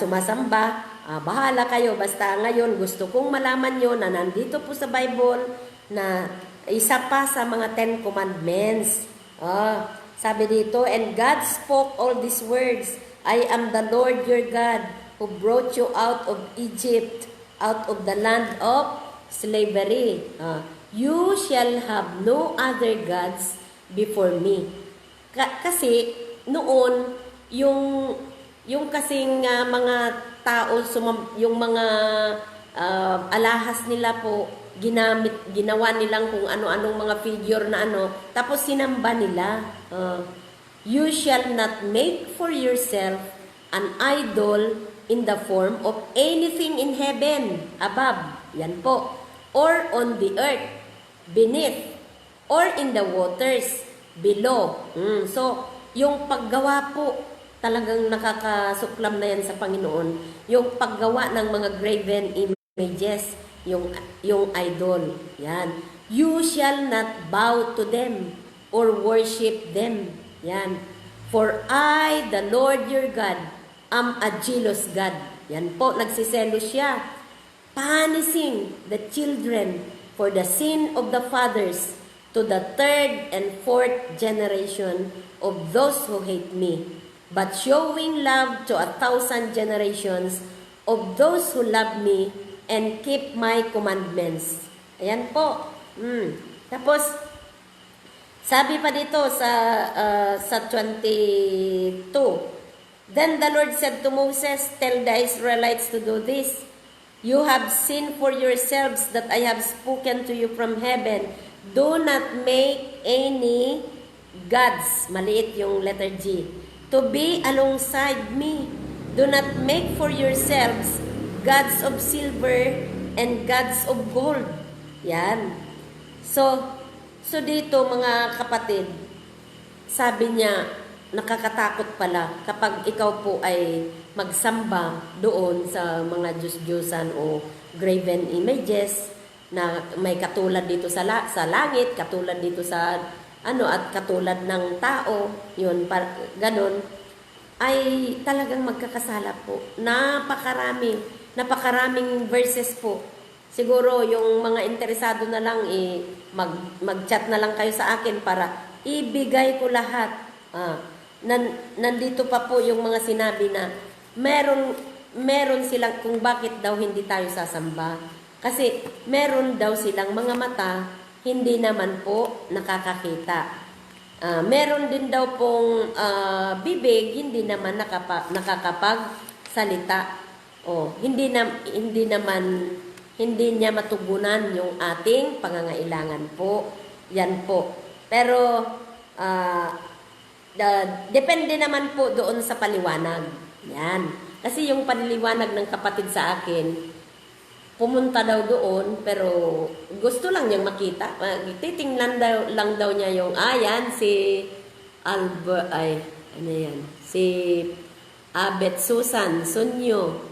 sumasamba. Bahala kayo, basta ngayon gusto kong malaman nyo na nandito po sa Bible na isa pa sa mga 10 Commandments. Sabi dito, and God spoke all these words, I am the Lord your God who brought you out of Egypt, out of the land of slavery. You shall have no other gods before me. Kasi noon, yung kasing mga tao, yung mga alahas nila po, ginawa nilang kung ano-anong mga figure na tapos sinamba nila. You shall not make for yourself an idol in the form of anything in heaven, above, yan po, or on the earth, beneath, or in the waters, below. So, yung paggawa po, talagang nakakasuklam na yan sa Panginoon. Yung paggawa ng mga graven images, yung idol. Yan. You shall not bow to them or worship them. Yan. For I, the Lord your God, am a jealous God. Yan po, nagsiselo siya. Punishing the children for the sin of the fathers to the third and fourth generation of those who hate me, but showing love to 1,000 generations of those who love me and keep my commandments. Ayan po. Tapos, sabi pa dito sa 22, then the Lord said to Moses, tell the Israelites to do this. You have sinned for yourselves that I have spoken to you from heaven. Do not make any gods, maliit yung letter G, to be alongside me. Do not make for yourselves gods of silver and gods of gold. Yan. So dito mga kapatid, sabi niya, nakakatakot pala kapag ikaw po ay magsamba doon sa mga Diyos-Diyosan o graven images na may katulad dito sa langit, katulad dito sa at katulad ng tao, yun, ganun, ay talagang magkakasala po. Napakaraming verses po. Siguro yung mga interesado na lang, mag-chat na lang kayo sa akin para ibigay ko lahat. nandito pa po yung mga sinabi na meron silang kung bakit daw hindi tayo sasamba. Kasi meron daw silang mga mata, hindi naman po nakakakita. Meron din daw pong bibig, hindi naman nakakapagsalita. Hindi niya matugunan yung ating pangangailangan po. Yan po. Pero depende naman po doon sa paliwanag. Yan. Kasi yung panliwanag ng kapatid sa akin, pumunta daw doon, pero gusto lang niyang makita. Titingnan lang daw niya yung, yan, si si Abet Susan Sunyo.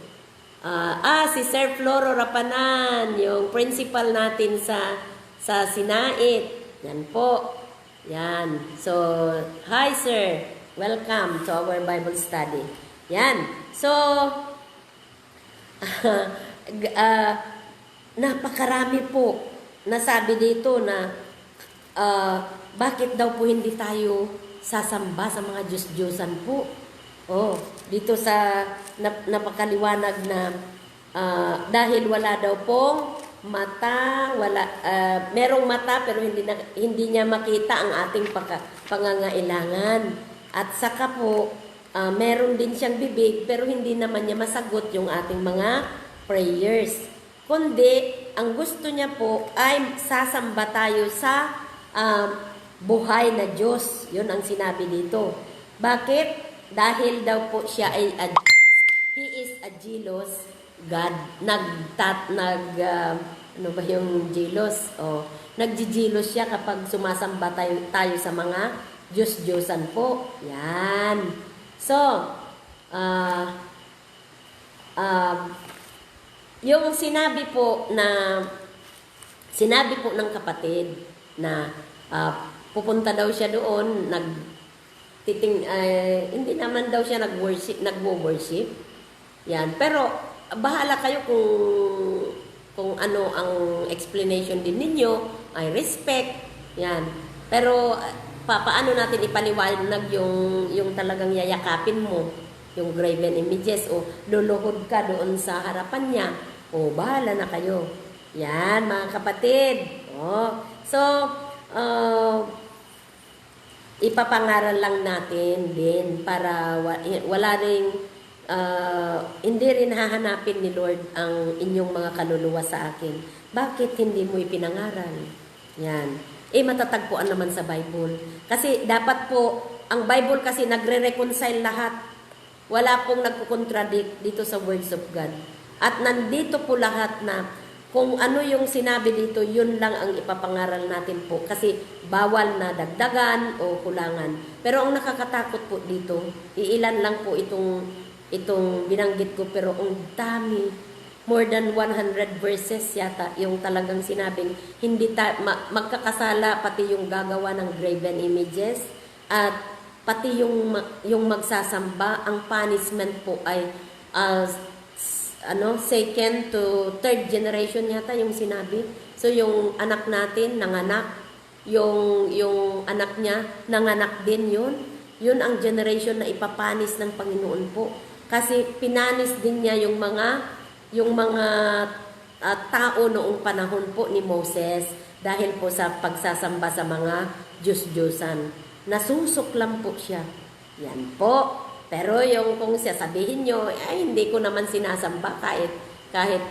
Si Sir Floro Rapanan, yung principal natin sa Sinait. Yan po. Yan. So, hi sir. Welcome to our Bible study. Yan. So, napakarami po nasabi dito na bakit daw po hindi tayo sasamba sa mga Diyos-Diyosan po. Dito sa napakaliwanag na dahil wala daw pong mata, merong mata pero hindi niya makita ang ating pangangailangan. At saka po meron din siyang bibig pero hindi naman niya masagot yung ating mga prayers. Kundi ang gusto niya po ay sasamba tayo sa buhay na Diyos. Yun ang sinabi dito. He is a jealous God. Ano ba yung jealous? Nagjijealous siya kapag sumasamba tayo sa mga Diyos-Diyosan po. Yan. So, yung sinabi po ng kapatid na pupunta daw siya doon, hindi naman daw siya nagwo-worship. Yan. Pero bahala kayo kung ano ang explanation din ninyo. I respect. Yan. Pero paano natin ipaliwanag yung talagang yayakapin mo, yung graven images, luluhod ka doon sa harapan niya, bahala na kayo. Yan, mga kapatid. So, ipapangaral lang natin din para wala ring hindi rin hahanapin ni Lord ang inyong mga kaluluwa sa akin. Bakit hindi mo ipinangaral? Yan. Matatagpuan naman sa Bible. Kasi dapat po, ang Bible kasi nagre-reconcile lahat. Wala pong nagkukontradict dito sa words of God. At nandito po lahat na kung ano yung sinabi dito, yun lang ang ipapangaral natin po. Kasi bawal na dagdagan o kulangan. Pero ang nakakatakot po dito, iilan lang po itong binanggit ko, pero ang dami. More than 100 verses yata yung talagang sinabing hindi magkakasala pati yung gagawa ng graven images at pati yung magsasamba. Ang punishment po ay second to third generation yata yung sinabi. So yung anak natin nanganak, yung anak niya nanganak din yun ang generation na ipapanis ng Panginoon po. Kasi pinanis din niya yung mga tao noong panahon po ni Moses dahil po sa pagsasamba sa mga Diyos-Diyosan. Nasusok lang po siya. Yan po. Pero yung kung sasabihin nyo, hindi ko naman sinasamba kahit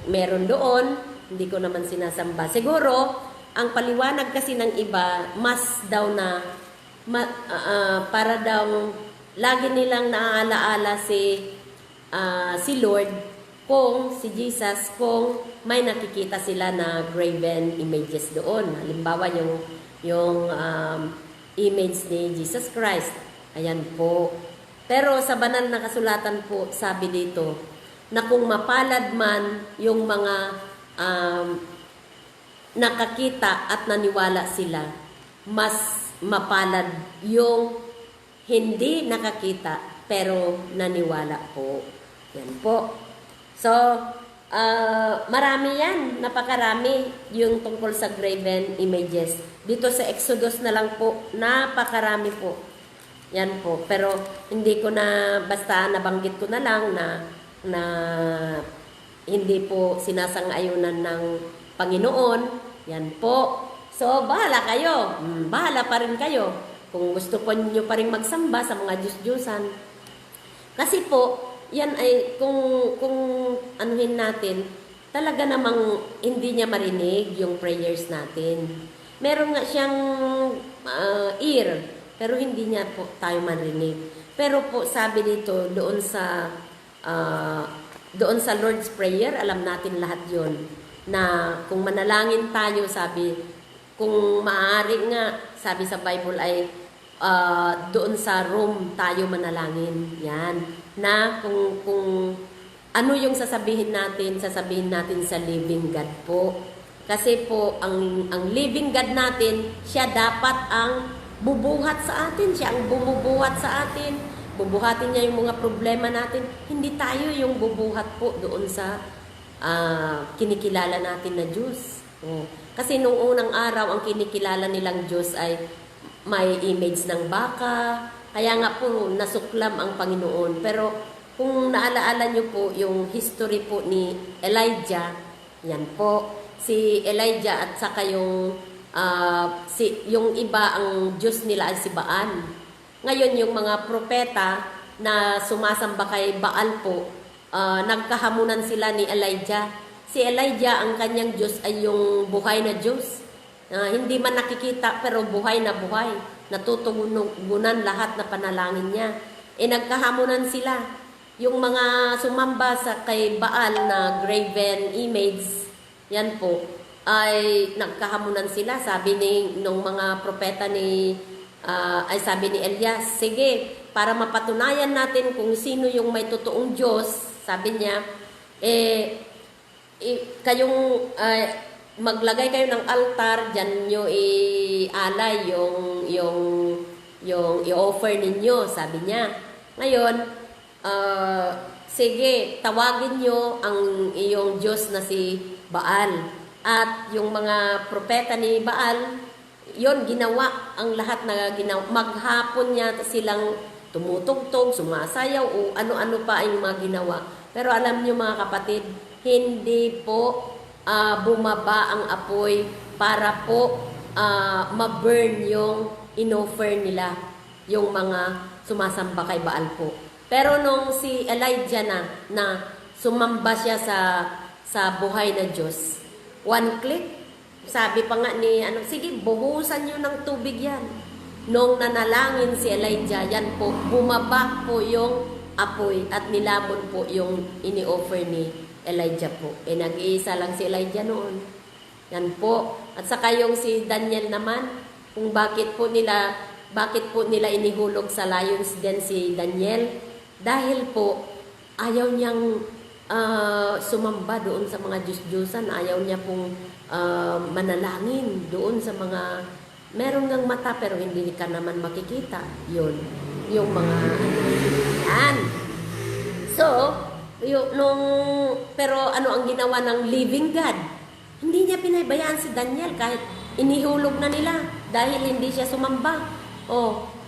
meron doon, hindi ko naman sinasamba. Siguro, ang paliwanag kasi ng iba, mas daw na, para daw, lagi nilang naaalaala si Lord, kung si Jesus, kung may nakikita sila na graven images doon. Halimbawa, yung image ni Jesus Christ. Ayan po. Pero sa banal na kasulatan po, sabi dito, na kung mapalad man yung mga nakakita at naniwala sila, mas mapalad yung hindi nakakita pero naniwala po. Yan po. So, marami yan. Napakarami yung tungkol sa graven images. Dito sa Exodus na lang po, napakarami po. Yan po. Pero hindi ko na, basta nabanggit ko na lang na hindi po sinasang-ayunan ng Panginoon. Yan po. So, bahala kayo. Bahala pa rin kayo. Kung gusto po niyo pa rin magsamba sa mga Diyos-Diyosan. Kasi po, yan ay kung anuhin natin, talaga namang hindi niya marinig yung prayers natin. Meron nga siyang ear, pero hindi niya po tayo marinig. Pero po sabi dito doon sa Lord's Prayer, alam natin lahat yon na kung manalangin tayo, sabi, kung maaari nga, sabi sa Bible ay doon sa room tayo manalangin. Yan. Na kung ano yung sasabihin natin sa living God po. Kasi po, ang living God natin, siya dapat ang bubuhat sa atin. Siya ang bumubuhat sa atin. Bubuhatin niya yung mga problema natin. Hindi tayo yung bubuhat po doon sa kinikilala natin na Diyos. Oh. Kasi nung unang araw, ang kinikilala nilang Diyos ay may image ng baka. Kaya nga po, nasuklam ang Panginoon. Pero kung naalaala nyo po yung history po ni Elijah, yan po, si Elijah at saka yung iba, ang Diyos nila ay si Baal. Ngayon, yung mga propeta na sumasamba kay Baal po, nagkahamunan sila ni Elijah. Si Elijah, ang kanyang Diyos ay yung buhay na Diyos. Hindi man nakikita, pero buhay na buhay. Natutugunan lahat na panalangin niya. Nagkahamunan sila. Yung mga sumamba sa kay Baal na graven image, yan po, ay nagkahamunan sila. Sabi nung mga propeta sabi ni Elias, sige, para mapatunayan natin kung sino yung may totoong Diyos, sabi niya, kayong maglagay kayo ng altar, diyan nyo i-alay yung i-offer ninyo, sabi niya. Ngayon, sige, tawagin nyo ang iyong Diyos na si Baal. At yung mga propeta ni Baal, yon ginawa ang lahat na ginawa. Maghapon niya silang tumutugtog, sumasayaw, o ano-ano pa ang mga ginawa. Pero alam niyo mga kapatid, hindi po bumaba ang apoy para po ma-burn yung in-offer nila, yung mga sumasamba kay Baal po. Pero nung si Elijah na sumamba siya sa buhay na Diyos, one click, sabi pa nga ni, sige, buhusan nyo ng tubig yan. Nung nanalangin si Elijah, yan po, bumaba po yung apoy at nilamon po yung ini-offer ni Elijah po. Nag-iisa lang si Elijah noon. Yan po. At saka yung si Daniel naman, kung bakit po nila inihulog sa lions den si Daniel, dahil po ayaw niyang sumamba doon sa mga Diyos-Diyosan, ayaw niya pong manalangin doon sa mga meron ngang mata pero hindi ka naman makikita. Yun, yung mga yan. So, pero ano ang ginawa ng living God? Hindi niya pinabayaan si Daniel kahit inihulog na nila dahil hindi siya sumamba.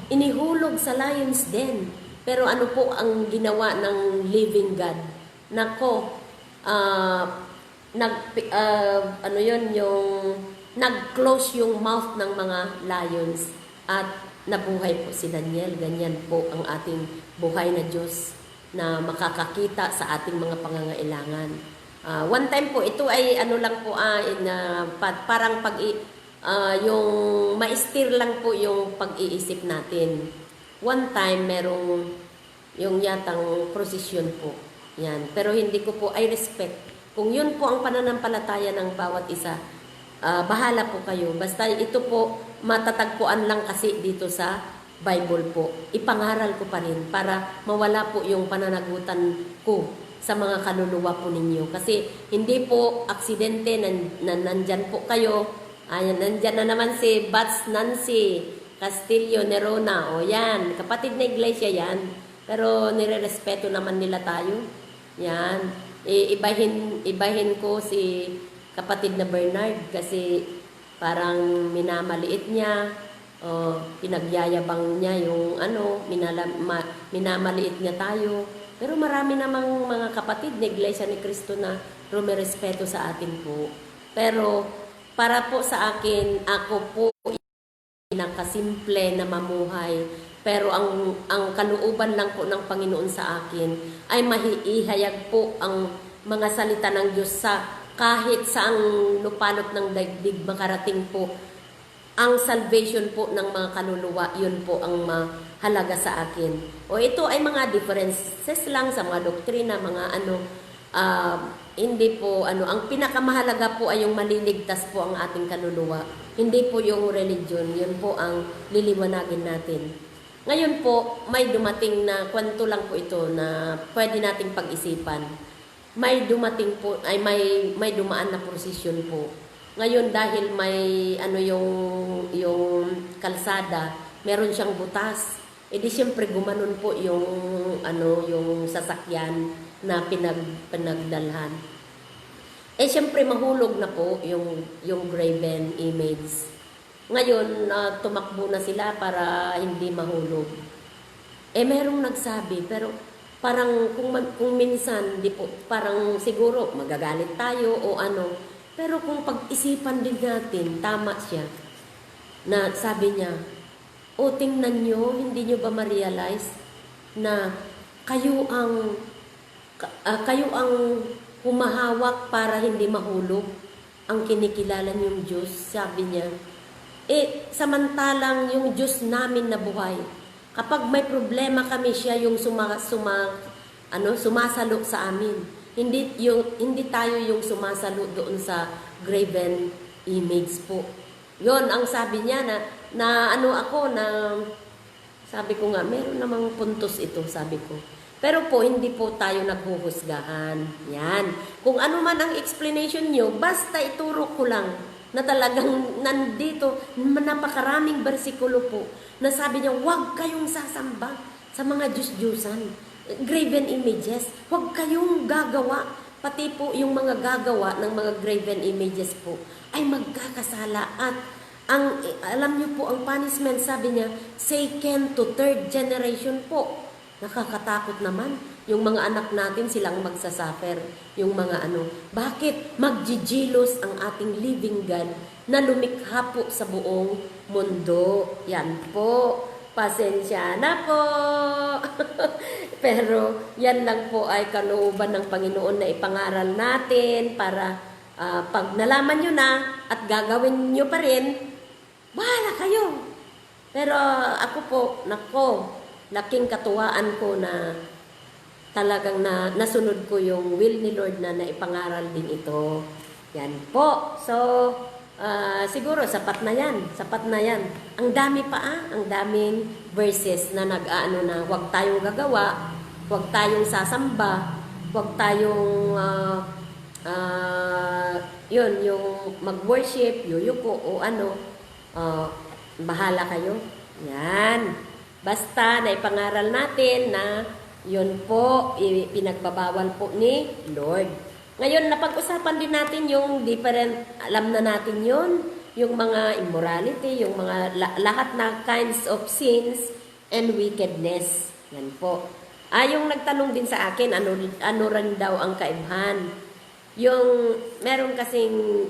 Inihulog sa lions den. Pero ano po ang ginawa ng living God? Nako, nag-close yung mouth ng mga lions at nabuhay po si Daniel. Ganyan po ang ating buhay na Diyos na makakakita sa ating mga pangangailangan. One time po, ito ay parang yung ma-steer lang po yung pag-iisip natin. One time, merong yung yatang prosesyon po. Yan. Pero hindi ko po, I respect. Kung yun po ang pananampalataya ng bawat isa, bahala po kayo. Basta ito po, matatagpuan lang kasi dito sa Bible po. Ipangaral ko pa rin para mawala po yung pananagutan ko sa mga kaluluwa po ninyo. Kasi hindi po aksidente na nandyan po kayo. Ayan, nandyan na naman si Bats Nancy Castillo Nerona. O yan, kapatid na iglesia yan. Pero nire-respeto naman nila tayo. Yan. Ibahin ko si kapatid na Bernard kasi parang minamaliit niya. pinagyayabang niya yung minamaliit niya tayo. Pero marami namang mga kapatid na Iglesia ni Cristo na rumerespeto sa atin po. Pero para po sa akin, ako po pinakasimple na mamuhay. Pero ang kalooban lang po ng Panginoon sa akin ay mahiihayag po ang mga salita ng Diyos sa kahit saang lupalot ng daigdig makarating po. Ang salvation po ng mga kaluluwa, yun po ang mahalaga sa akin. O ito ay mga differences lang sa mga doktrina, mga hindi po, ang pinakamahalaga po ay yung maliligtas po ang ating kaluluwa. Hindi po yung religion, yun po ang liliwanagin natin. Ngayon po, may dumating na, kwento lang po ito na pwede nating pag-isipan. May dumating po, ay may dumaan na prosesyon po. Ngayon dahil may yung kalsada, meron siyang butas. E di siyempre gumanon po yung sasakyan na pinagdalhan. Eh siyempre mahulog na po yung graven image. Ngayon tumakbo na sila para hindi mahulog. Eh merong nagsabi, pero parang kung minsan di po, parang siguro magagalit tayo o pero kung pag-isipan din natin, tama siya. Na sabi niya, o tingnan nyo, hindi nyo ba ma-realize na kayo ang humahawak para hindi mahulog ang kinikilala niyong Diyos, sabi niya. Eh, samantalang yung Diyos namin na buhay, kapag may problema kami, siya yung sumasalo sa amin. Hindi tayo yung sumasalo doon sa graven image po. Yon ang sabi niya na sabi ko nga, meron namang puntos ito, sabi ko. Pero po, hindi po tayo naghuhusgahan. Yan. Kung ano man ang explanation nyo, basta ituro ko lang na talagang nandito, napakaraming bersikulo po, na sabi niya, huwag kayong sasamba sa mga Diyos-Diyusan. Graven images, huwag kayong gagawa. Pati po yung mga gagawa ng mga graven images po, ay magkakasala. At alam niyo po, ang punishment, sabi niya, second to third generation po. Nakakatakot naman. Yung mga anak natin, silang magsasuffer. Yung mga bakit? Magjijilos ang ating living God na lumikha po sa buong mundo. Yan po. Pasensya na po. Pero yan lang po ay kalooban ng Panginoon na ipangaral natin para pag nalaman nyo na at gagawin nyo pa rin, bahala kayo. Pero ako po, laking katuwaan ko na talagang nasunod ko yung will ni Lord na naipangaral din ito. Yan po. So, siguro sapat na yan. Sapat na yan. Ang dami pa ang daming verses na na huwag tayong gagawa, huwag tayong sasamba, huwag tayong yung mag-worship, yuyuko o bahala kayo. Yan. Basta naipangaral natin na yun po, pinagbabawal po ni Lord. Ngayon, napag-usapan din natin yung different, alam na natin yun, yung mga immorality, yung mga lahat na kinds of sins and wickedness. Yan po. Yung nagtanong din sa akin, ano rin daw ang kaibahan. Yung, meron kasing,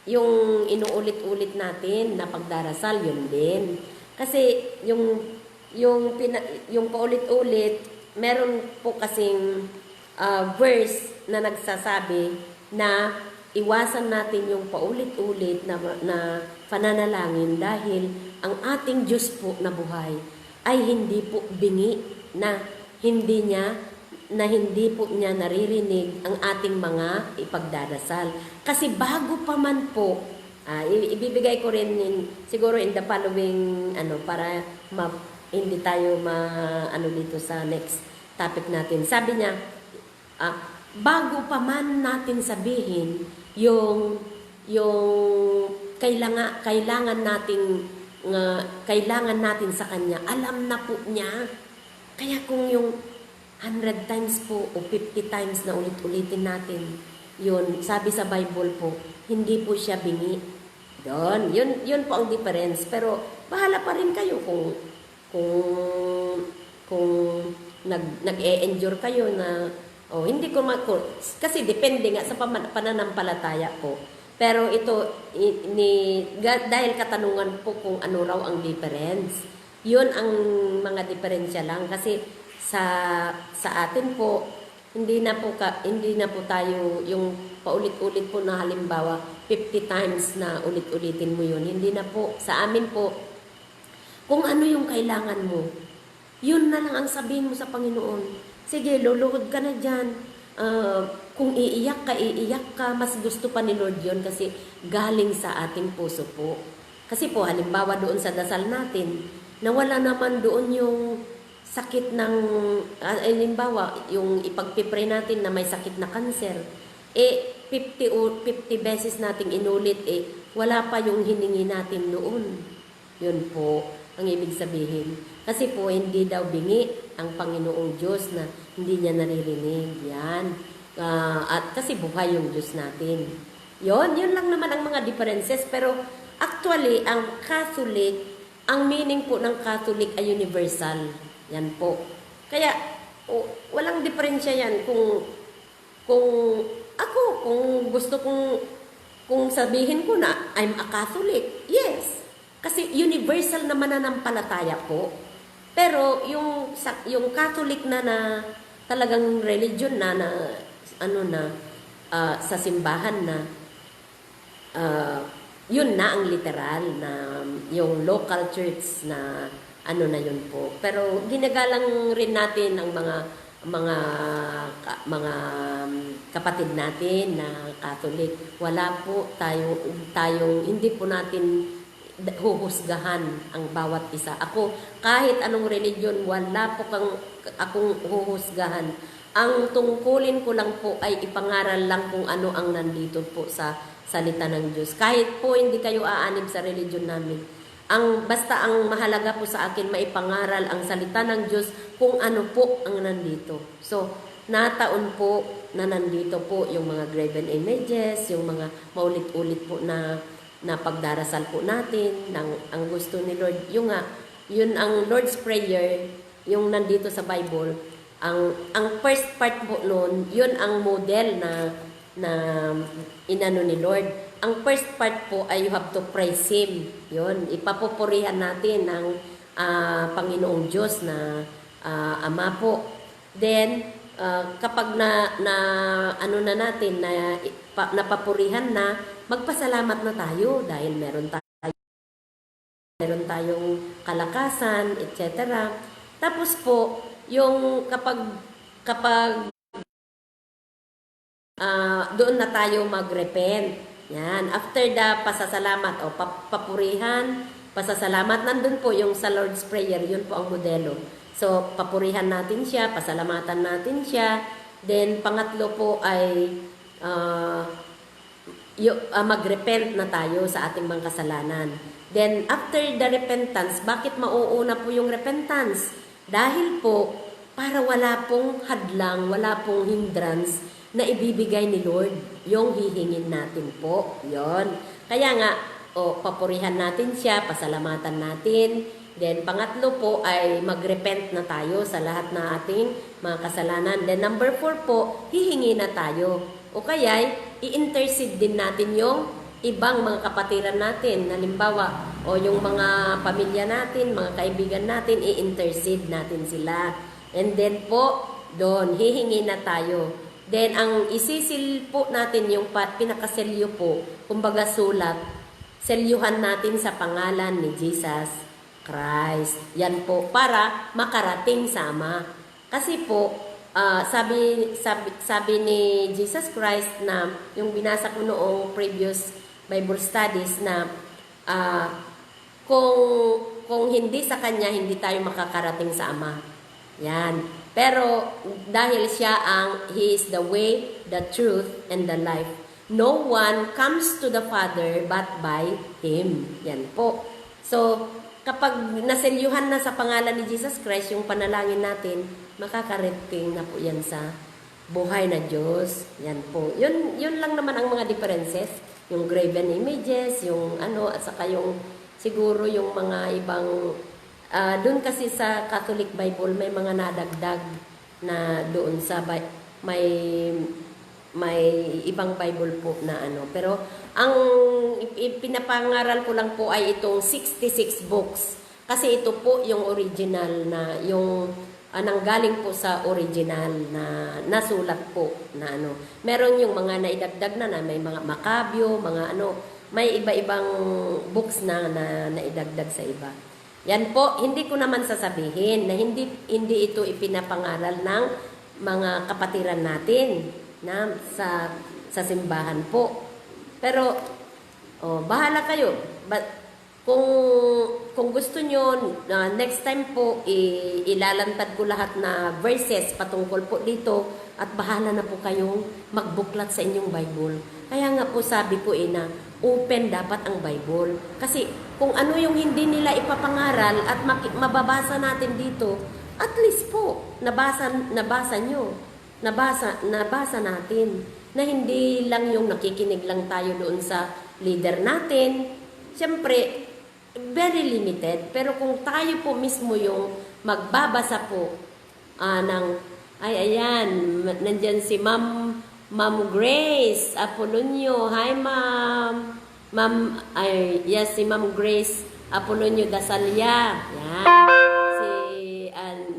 yung inuulit-ulit natin na pagdarasal, yun din. Kasi, yung paulit-ulit, meron po kasing verse na nagsasabi na iwasan natin yung paulit-ulit na pananalangin dahil ang ating Diyos po na buhay ay hindi po bingi na hindi po niya naririnig ang ating mga ipagdarasal. Kasi bago pa man po, ibibigay ko rin siguro in the following para hindi tayo dito sa next topic natin. Sabi niya, bago pa man natin sabihin yung kailangan natin sa kanya, alam na po niya. Kaya kung yung 100 times po o 50 times na ulit-ulitin natin, yun, sabi sa Bible po, hindi po siya bingi. Yun po ang difference. Pero bahala pa rin kayo kung nag-e-endure kayo na hindi ko kasi depende nga sa pananampalataya po. Pero ito dahil katanungan po kung ano raw ang difference. Yun ang mga diferensya lang kasi sa atin po hindi na po tayo yung paulit-ulit po na halimbawa 50 times na ulit-ulitin mo yun. Hindi na po. Sa amin po, kung ano yung kailangan mo, yun na lang ang sabihin mo sa Panginoon. Sige, luluhod ka na dyan. Kung iiyak ka. Mas gusto pa ni Lord yun kasi galing sa ating puso po. Kasi po, halimbawa doon sa dasal natin, nawala naman doon yung sakit ng, halimbawa, yung ipagpipray natin na may sakit na kanser, 50 beses nating inulit, wala pa yung hiningi natin noon. Yun po ang ibig sabihin. Kasi po, hindi daw bingi ang Panginoong Diyos na hindi niya naririnig. Yan. At kasi buhay yung Diyos natin. Yun lang naman ang mga differences. Pero actually, ang Catholic, ang meaning po ng Catholic ay universal. Yan po. Kaya, walang diferensya yan kung gusto kung sabihin ko na I'm a Catholic. Yes. Kasi universal na mananampalataya po. Pero yung Catholic na talagang religion sa simbahan na yun na ang literal na yung local church na na yun po. Pero ginagalang rin natin ang mga kapatid natin na Catholic. Wala po tayong hindi po natin huhusgahan ang bawat isa. Ako, kahit anong religion, wala po akong huhusgahan. Ang tungkulin ko lang po ay ipangaral lang kung ano ang nandito po sa salita ng Diyos. Kahit po hindi kayo aanib sa religion namin. Basta ang mahalaga po sa akin, maipangaral ang salita ng Diyos kung ano po ang nandito. So, nataon po na nandito po yung mga graven images, yung mga maulit-ulit po na pagdarasal po natin, ang gusto ni Lord. Yun ang Lord's Prayer, yung nandito sa Bible. Ang first part po noon, yun ang model na inano ni Lord. Ang first part po ay you have to praise Him. Yun, ipapupurihan natin ang Panginoong Diyos na Ama po. Then, kapag napapurihan na, magpasalamat na tayo dahil meron tayong kalakasan, etc. Tapos po, yung kapag doon na tayo mag-repent. Yan. After the pasasalamat o papurihan, pasasalamat, nandun po yung sa Lord's Prayer, yun po ang modelo. So, papurihan natin siya, pasalamatan natin siya. Then, pangatlo po ay mag-repent na tayo sa ating mga kasalanan. Then, after the repentance, bakit mauuna po yung repentance? Dahil po, para wala pong hadlang, wala pong hindrance na ibibigay ni Lord, yung hihingin natin po. Yon. Kaya nga, papurihan natin siya, pasalamatan natin. Then, pangatlo po ay mag-repent na tayo sa lahat na ating mga kasalanan. Then, number 4 po, hihingi na tayo. O kaya, i-intercede din natin yung ibang mga kapatiran natin. Halimbawa, yung mga pamilya natin, mga kaibigan natin, i-intercede natin sila. And then po, doon, hihingi na tayo. Then, ang isisil po natin yung pinakaselyo po, kumbaga sulat, selyuhan natin sa pangalan ni Jesus Christ. Yan po, para makarating sa Ama. Kasi po, sabi ni Jesus Christ na, yung binasa ko noong previous Bible studies na, kung hindi sa Kanya, hindi tayo makakarating sa Ama. Yan. Pero dahil He is the way, the truth, and the life. No one comes to the Father but by Him. Yan po. So, kapag naselyuhan na sa pangalan ni Jesus Christ, yung panalangin natin, makakarating na po yan sa buhay na Diyos. Yan po. Yun lang naman ang mga differences. yung graven images, yung ano, at saka yung siguro yung mga ibang, doon kasi sa Catholic Bible may mga nadagdag na doon sa may ibang Bible po na ano. Pero ang pinapangaral ko lang po ay itong 66 books. Kasi ito po yung original na, yung nanggaling po sa original na nasulat po na ano. Meron yung mga naidagdag na may mga Makabyo, mga ano, may iba-ibang books na naidagdag sa iba. Yan po, hindi ko naman sasabihin na hindi ito ipinapangaral ng mga kapatiran natin na sa simbahan po. Pero bahala kayo. But kung gusto nyo, next time po ilalantad ko lahat na verses patungkol po dito at bahala na po kayong magbuklat sa inyong Bible. Kaya nga po sabi ko na open dapat ang Bible. Kasi kung ano yung hindi nila ipapangaral at mababasa natin dito, at least po nabasa nyo. Nabasa natin na hindi lang yung nakikinig lang tayo doon sa leader natin. Siyempre, very limited. Pero kung tayo po mismo yung magbabasa po ayan, nandyan si Ma'am Grace Apolonio. Hi, Ma'am. Yes, si Ma'am Grace Apolonio Dasalya. Yan.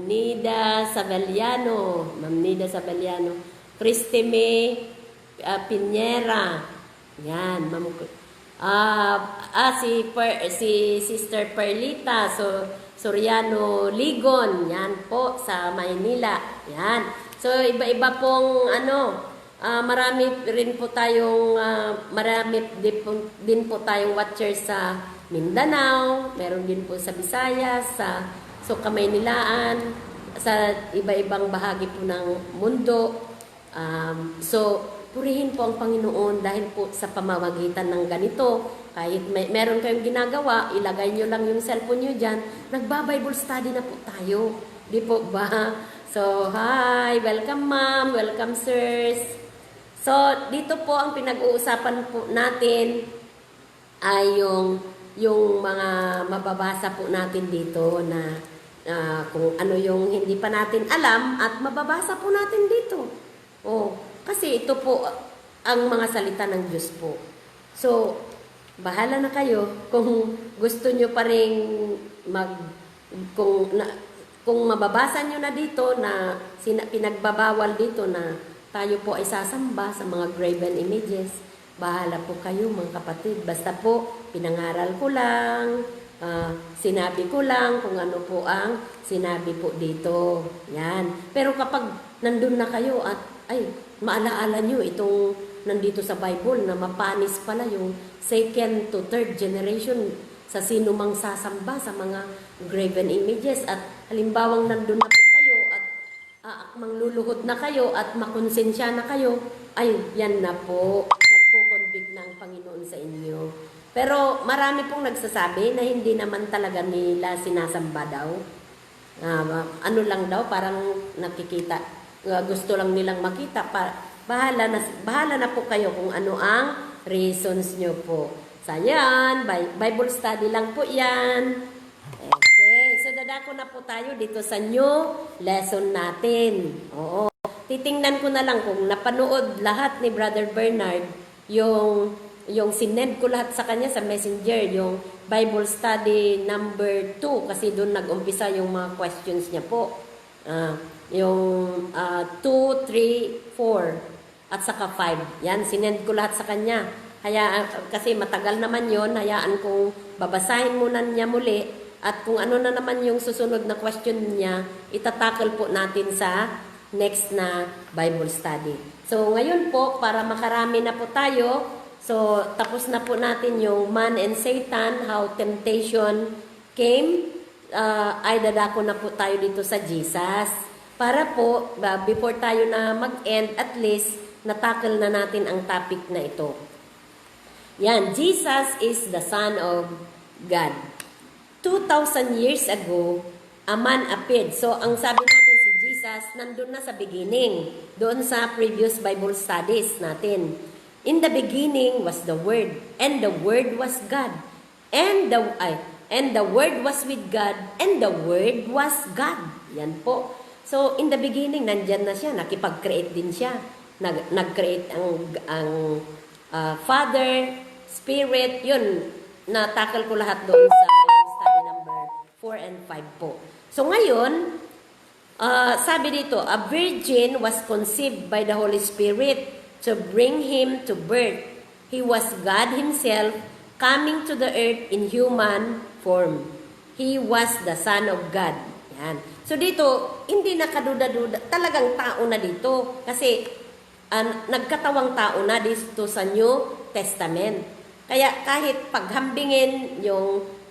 Nida Sabeliano, Ma'am Nida Sabeliano, Cristime Piñera, yan, Ma'am. Si Sister Perlita Soriano Ligon, yan po sa Maynila, yan. So iba-iba pong marami rin po tayong marami din po tayong watchers sa Mindanao, meron din po sa Visayas, sa Kamaynilaan, sa iba-ibang bahagi po ng mundo. So, purihin po ang Panginoon dahil po sa pamamagitan ng ganito. Kahit meron kayong ginagawa, ilagay nyo lang yung cellphone nyo dyan, nagba-Bible study na po tayo. Di po ba? So, hi! Welcome, ma'am! Welcome, sirs! So, dito po ang pinag-uusapan po natin ay yung mga mababasa po natin dito na kung ano yung hindi pa natin alam at mababasa po natin dito. Kasi ito po ang mga salita ng Diyos po. So, bahala na kayo kung gusto nyo pa rin kung mababasa nyo na dito na pinagbabawal dito na tayo po ay sasamba sa mga graven images. Bahala po kayo mga kapatid. Basta po, pinangaral ko lang, sinabi ko lang kung ano po ang sinabi po dito. Yan. Pero kapag nandun na kayo at maalaala nyo itong nandito sa Bible na mapanis pala yung second to third generation sa sino mang sasamba sa mga graven images at halimbawang nandun na po kayo at mangluluhod na kayo at makonsensya na kayo, yan na po. Nagko-convict na ang Panginoon sa inyo. Pero marami pong nagsasabi na hindi naman talaga nila sinasamba daw. Ano lang daw, parang nakikita. Gusto lang nilang makita. Bahala na po kayo kung ano ang reasons nyo po. So yan, Bible study lang po yan. Okay, so dadako na po tayo dito sa new lesson natin. Oo. Titingnan ko na lang kung napanood lahat ni Brother Bernard yung sinend ko lahat sa kanya sa messenger, yung Bible study number 2 kasi doon nag-umpisa yung mga questions niya po. Yung 2, 3, 4 at saka 5. Yan, sinend ko lahat sa kanya. Kasi matagal naman yon, hayaan kong babasahin muna niya muli at kung ano na naman yung susunod na question niya, itatakal po natin sa next na Bible study. So ngayon po, para makarami na po tayo, so tapos na po natin yung Man and Satan, how temptation came. Ay dadako na po tayo dito sa Jesus. Para po, before tayo na mag-end, at least natakal na natin ang topic na ito. Yan, Jesus is the Son of God. 2,000 years ago, a man appeared. So, ang sabi natin si Jesus, nandun na sa beginning. Doon sa previous Bible studies natin. In the beginning was the Word, and the Word was God. And the Word was with God, and the Word was God. Yan po. So, in the beginning, nandyan na siya. Nakipag-create din siya. Nag-create ang Father, Spirit, yun. Natakal ko lahat doon sa Bible study number 4 and 5 po. So, ngayon, sabi dito, a virgin was conceived by the Holy Spirit to bring him to birth. He was God Himself coming to the earth in human form. He was the Son of God. Yan. So dito, hindi nakaduda-duda. Talagang tao na dito. Kasi nagkatawang tao na dito sa New Testament. Kaya kahit paghambingin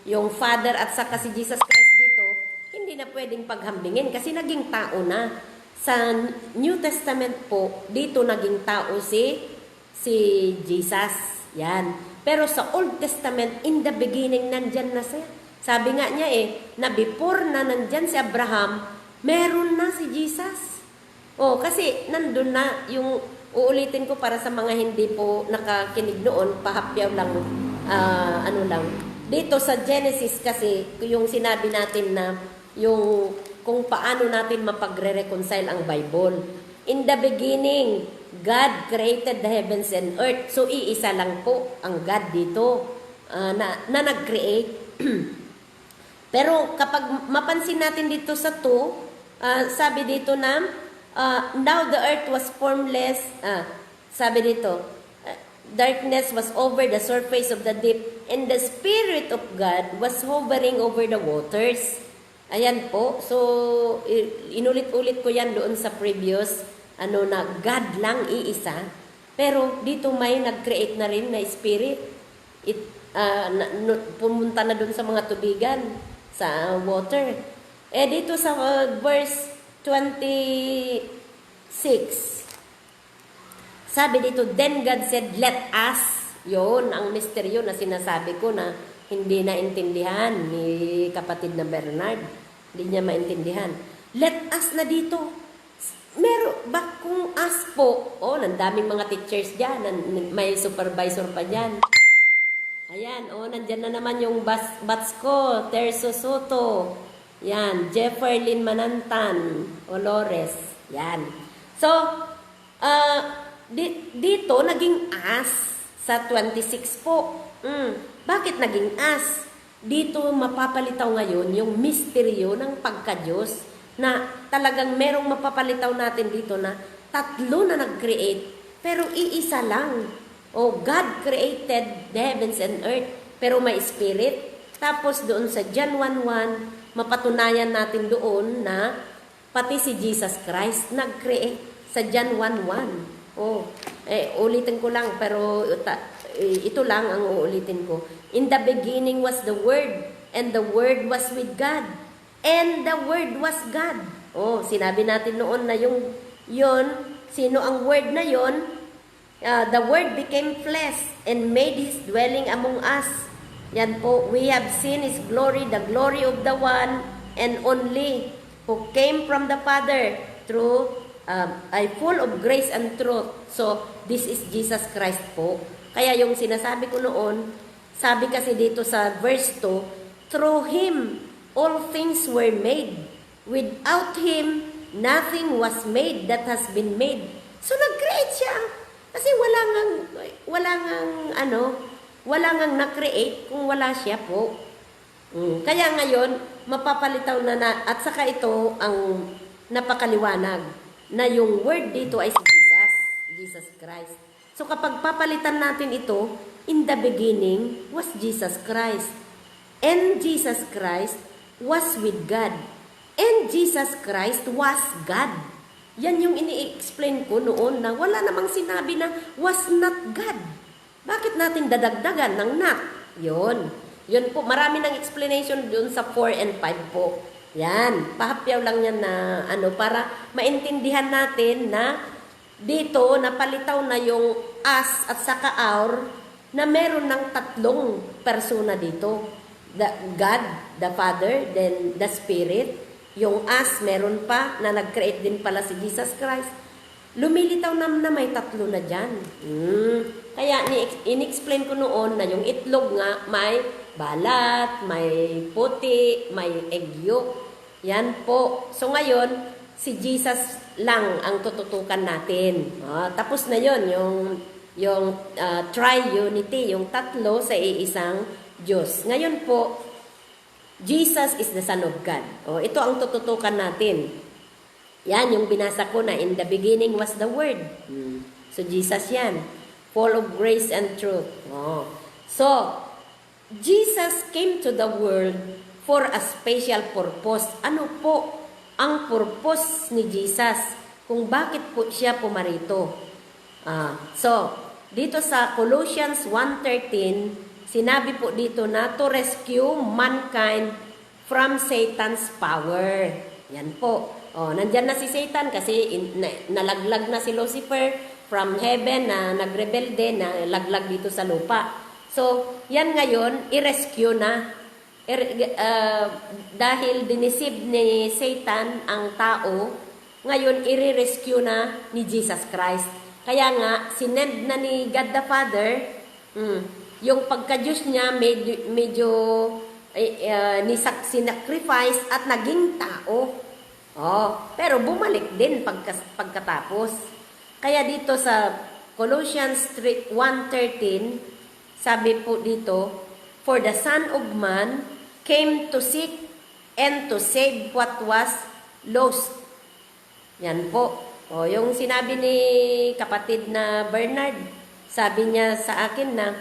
yung Father at saka si Jesus Christ dito, hindi na pwedeng paghambingin kasi naging tao na. Sa New Testament po, dito naging tao si Jesus. Yan. Pero sa Old Testament, in the beginning, nandyan na siya. Sabi nga niya na before na nandyan si Abraham, meron na si Jesus. Kasi nandun na yung, uulitin ko para sa mga hindi po nakakinig noon, pahapyaw lang, Dito sa Genesis kasi, yung sinabi natin na, yung kung paano natin mapagre-reconcile ang Bible. In the beginning, God created the heavens and earth. So, iisa lang po ang God dito na nag-create. Pero kapag mapansin natin dito sa 2, sabi dito na, now the earth was formless. Sabi dito, darkness was over the surface of the deep, and the Spirit of God was hovering over the waters. Ayan po. So, inulit-ulit ko yan doon sa previous, na God lang iisa. Pero dito may nag-create na rin na spirit. Pumunta na doon sa mga tubigan, sa water. Dito sa verse 26, sabi dito, then God said, let us. Yun, ang misteryo na sinasabi ko na hindi naintindihan ni kapatid na Bernard. Hindi niya maintindihan. Let us na dito. Meron ba kung us po? Nandaming mga teachers dyan. May supervisor pa dyan. Ayan, nandyan na naman yung Batsko, Terso Soto. Yan, Jefferlyn Manantan, Olores. Yan. So, dito, naging us sa 26 po. Bakit naging us? Dito mapapalitaw ngayon yung misteryo ng pagka-Diyos na talagang merong mapapalitaw natin dito na tatlo na nag-create pero iisa lang. God created the heavens and earth pero may spirit. Tapos doon sa John 1:1 mapatunayan natin doon na pati si Jesus Christ nag-create sa John 1:1. Ulitin ko lang pero ito lang ang uulitin ko. In the beginning was the Word, and the Word was with God, and the Word was God. Sinabi natin noon na sino ang Word na yon? The Word became flesh and made His dwelling among us. Yan po, we have seen His glory, the glory of the one and only, who came from the Father, through full of grace and truth. So, this is Jesus Christ po. Kaya yung sinasabi ko noon, sabi kasi dito sa verse 2, through Him, all things were made. Without Him, nothing was made that has been made. So, nag-create siya. Kasi wala ngang na-create kung wala siya po. Kaya ngayon, mapapalitaw na at saka ito ang napakaliwanag na yung word dito ay si Jesus Christ. So kapag papalitan natin ito, in the beginning was Jesus Christ. And Jesus Christ was with God. And Jesus Christ was God. Yan yung ini-explain ko noon na wala namang sinabi na was not God. Bakit natin dadagdagan ng not? Yun po, marami ng explanation dun sa 4 and 5 po. Yan, pahapyaw lang yan na para maintindihan natin na dito, napalitaw na yung us at saka our na meron ng tatlong persona dito. God, the Father, then the Spirit. Yung us, meron pa na nag-create din pala si Jesus Christ. lumilitaw na may tatlo na dyan. Kaya in-explain ko noon na yung itlog nga may balat, may puti, may egg yolk. Yan po. So ngayon, si Jesus lang ang tututukan natin. Tapos na yon yung tri-unity, yung tatlo sa iisang Diyos. Ngayon po, Jesus is the Son of God. Ito ang tututukan natin. Yan, yung binasa ko na in the beginning was the Word. So, Jesus yan. Full of grace and truth. So, Jesus came to the world for a special purpose. Ano po ang purpose ni Jesus? Kung bakit po siya pumarito? So, dito sa Colossians 1:13, sinabi po dito na to rescue mankind from Satan's power. Yan po. Nandyan na si Satan kasi nalaglag na si Lucifer from heaven na nagrebelde, na laglag dito sa lupa. So, yan ngayon, i-rescue na. Dahil dinisib ni Satan ang tao, ngayon i-rescue na ni Jesus Christ. Kaya nga, sinend na ni God the Father, yung pagka-Diyos niya medyo sinacrifice at naging tao. Pero bumalik din pagkatapos. Kaya dito sa Colossians 1:13, sabi po dito, for the Son of Man came to seek and to save what was lost. Yan po. Yung sinabi ni kapatid na Bernard, sabi niya sa akin na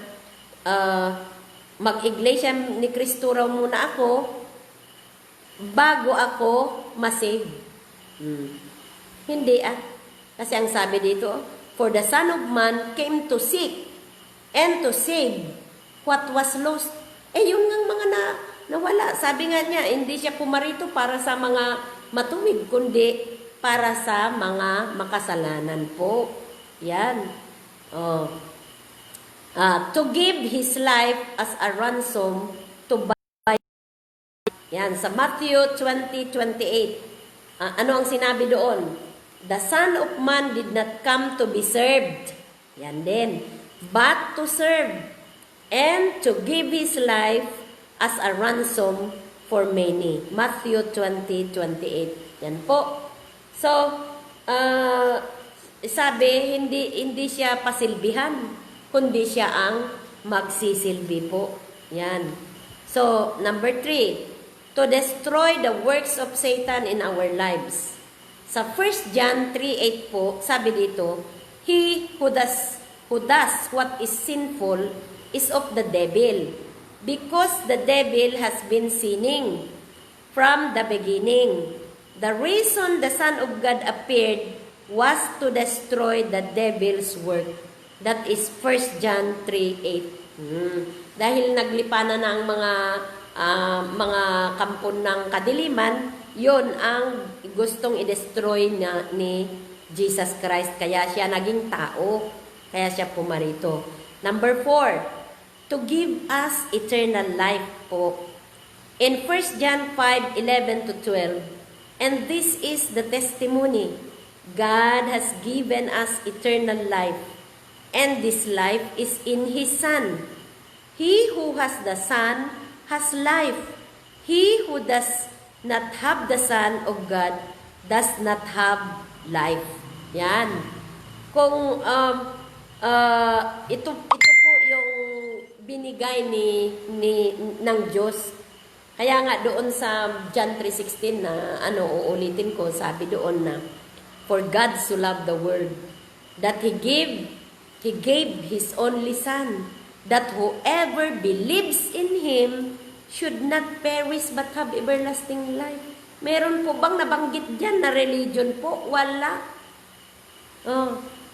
mag-iglesia ni Cristo raw muna ako bago ako masave. Hindi Kasi ang sabi dito, for the Son of Man came to seek and to save what was lost. Yun nga mga nawala. Sabi nga niya, hindi siya pumarito para sa mga matuwid, kundi para sa mga makasalanan po. Yan. To give His life as a ransom to buy. Yan, sa Matthew 20:28. Ano ang sinabi doon? The Son of Man did not come to be served. Yan din. But to serve and to give His life as a ransom for many. Matthew 20:28. Yan po. So, sabi, hindi siya pasilbihan, kundi siya ang magsisilbi po. Yan. So, number 3, to destroy the works of Satan in our lives. Sa 1 John 3:8 po, sabi dito, he who does what is sinful is of the devil, because the devil has been sinning from the beginning. The reason the Son of God appeared was to destroy the devil's work. That is 1 John 3:8. Dahil naglipanan na ang mga kampon ng kadiliman, yon ang gustong i-destroy ni Jesus Christ. Kaya siya naging tao. Kaya siya pumarito. Number 4, to give us eternal life po. In 1 John 5:11-12, and this is the testimony, God has given us eternal life, and this life is in His Son. He who has the Son has life. He who does not have the Son of God does not have life. Yan. Kung ito po yung binigay ng Diyos. Kaya nga doon sa John 3:16 na uulitin ko, sabi doon na, for God so loved the world that He gave His only Son, that whoever believes in Him should not perish but have everlasting life. Meron po bang nabanggit dyan na religion po? Wala.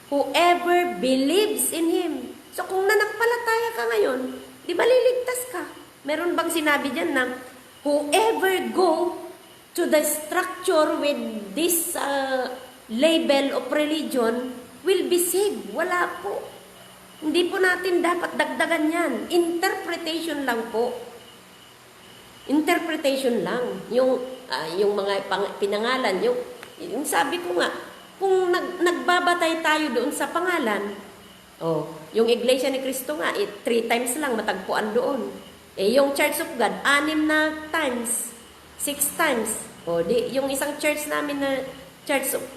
Whoever believes in Him. So kung nanampalataya ka ngayon, di ba liligtas ka? Meron bang sinabi dyan na whoever go to the structure with this label of religion will be saved? Wala po. Hindi po natin dapat dagdagan yan. Interpretation lang po. Interpretation lang. Yung mga pinangalan, yung sabi ko nga, Kung nagbabatay tayo doon sa pangalan, yung Iglesia ni Cristo nga, 3 times lang matagpuan doon. Yung Church of God, 6 na times, 6 times. Yung isang church namin na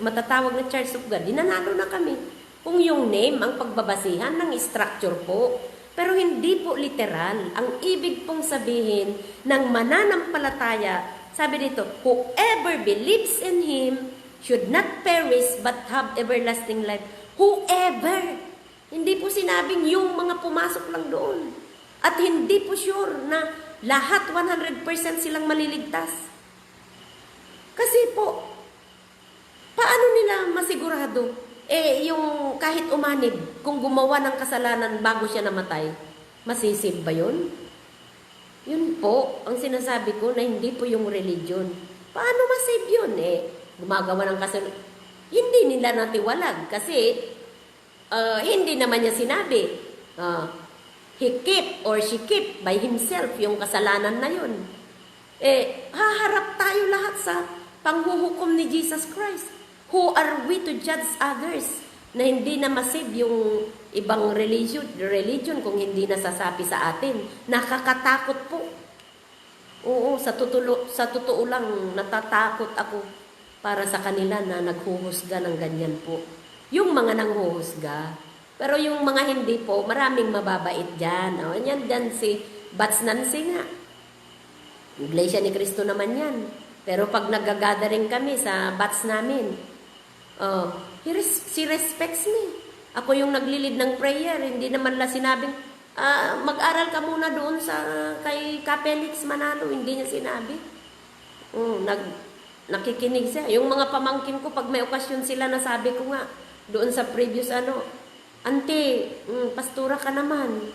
matatawag na Church of God, dinanalo na kami. Kung yung name ang pagbabasihan ng structure po, pero hindi po literal. Ang ibig pong sabihin ng mananampalataya, sabi dito, whoever believes in Him should not perish but have everlasting life. Whoever. Hindi po sinabing yung mga pumasok lang doon. At hindi po sure na lahat 100% silang maliligtas. Kasi po, paano nila masigurado? Yung kahit umanib, kung gumawa ng kasalanan bago siya namatay, masisave ba yun? Yun po, ang sinasabi ko na hindi po yung religion. Paano masave yun? Gumagawa ng kasalanan. Hindi nila natiwalag kasi hindi naman niya sinabi. He kept or she kept by himself yung kasalanan na yun. Haharap tayo lahat sa panghuhukom ni Jesus Christ. Who are we to judge others na hindi na masave yung ibang religion kung hindi nasasapi sa atin? Nakakatakot po. Oo, sa totoo lang, natatakot ako para sa kanila na naghuhusga ng ganyan po. Yung mga nanghuhusga. Pero yung mga hindi po, maraming mababait dyan. Yan dyan si Bats Nancy nga. Iglesia ni Cristo naman yan. Pero pag nag-gathering kami sa Bats namin, she respects me. Ako yung naglilid ng prayer. Hindi naman la sinabing, mag-aral ka muna doon kay Kapelix Manalo. Hindi niya sinabi. Nakikinig siya. Yung mga pamangkin ko, pag may okasyon sila, nasabi ko nga, doon sa previous Ante, pastura ka naman.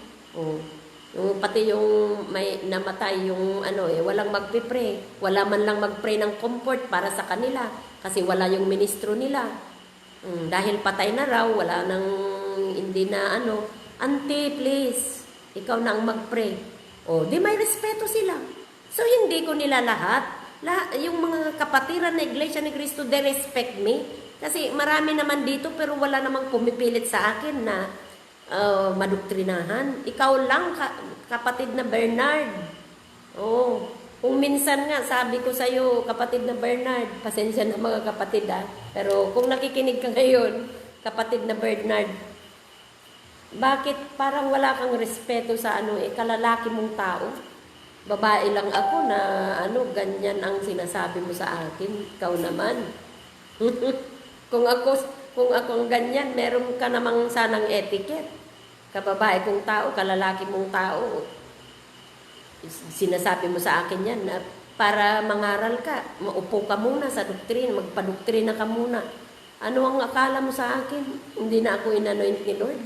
Pati yung may namatay yung walang magpipray. Wala man lang magpray ng comfort para sa kanila kasi wala yung ministro nila. Dahil patay na raw, wala nang hindi na Ante, please, ikaw na ang magpray. Di may respeto sila. So hindi ko nila lahat yung mga kapatiran na Iglesia ni Cristo, they respect me. Kasi marami naman dito pero wala namang pumipilit sa akin na madoktrinahan. Ikaw lang, kapatid na Bernard. Kung minsan nga, sabi ko sa'yo, kapatid na Bernard, pasensya na mga kapatid pero kung nakikinig ka ngayon, kapatid na Bernard, bakit parang wala kang respeto sa kalalaki mong tao? Babae lang ako na ganyan ang sinasabi mo sa akin. Ikaw naman. Kung ako ganyan, meron ka namang sanang etiquette. Kababae kong tao, kalalaki mong tao. Sinasabi mo sa akin yan na para mangaral ka, maupo ka muna sa doktrina, magpadoktrina ka muna. Ano ang akala mo sa akin? Hindi na ako in-anoint ni Lord.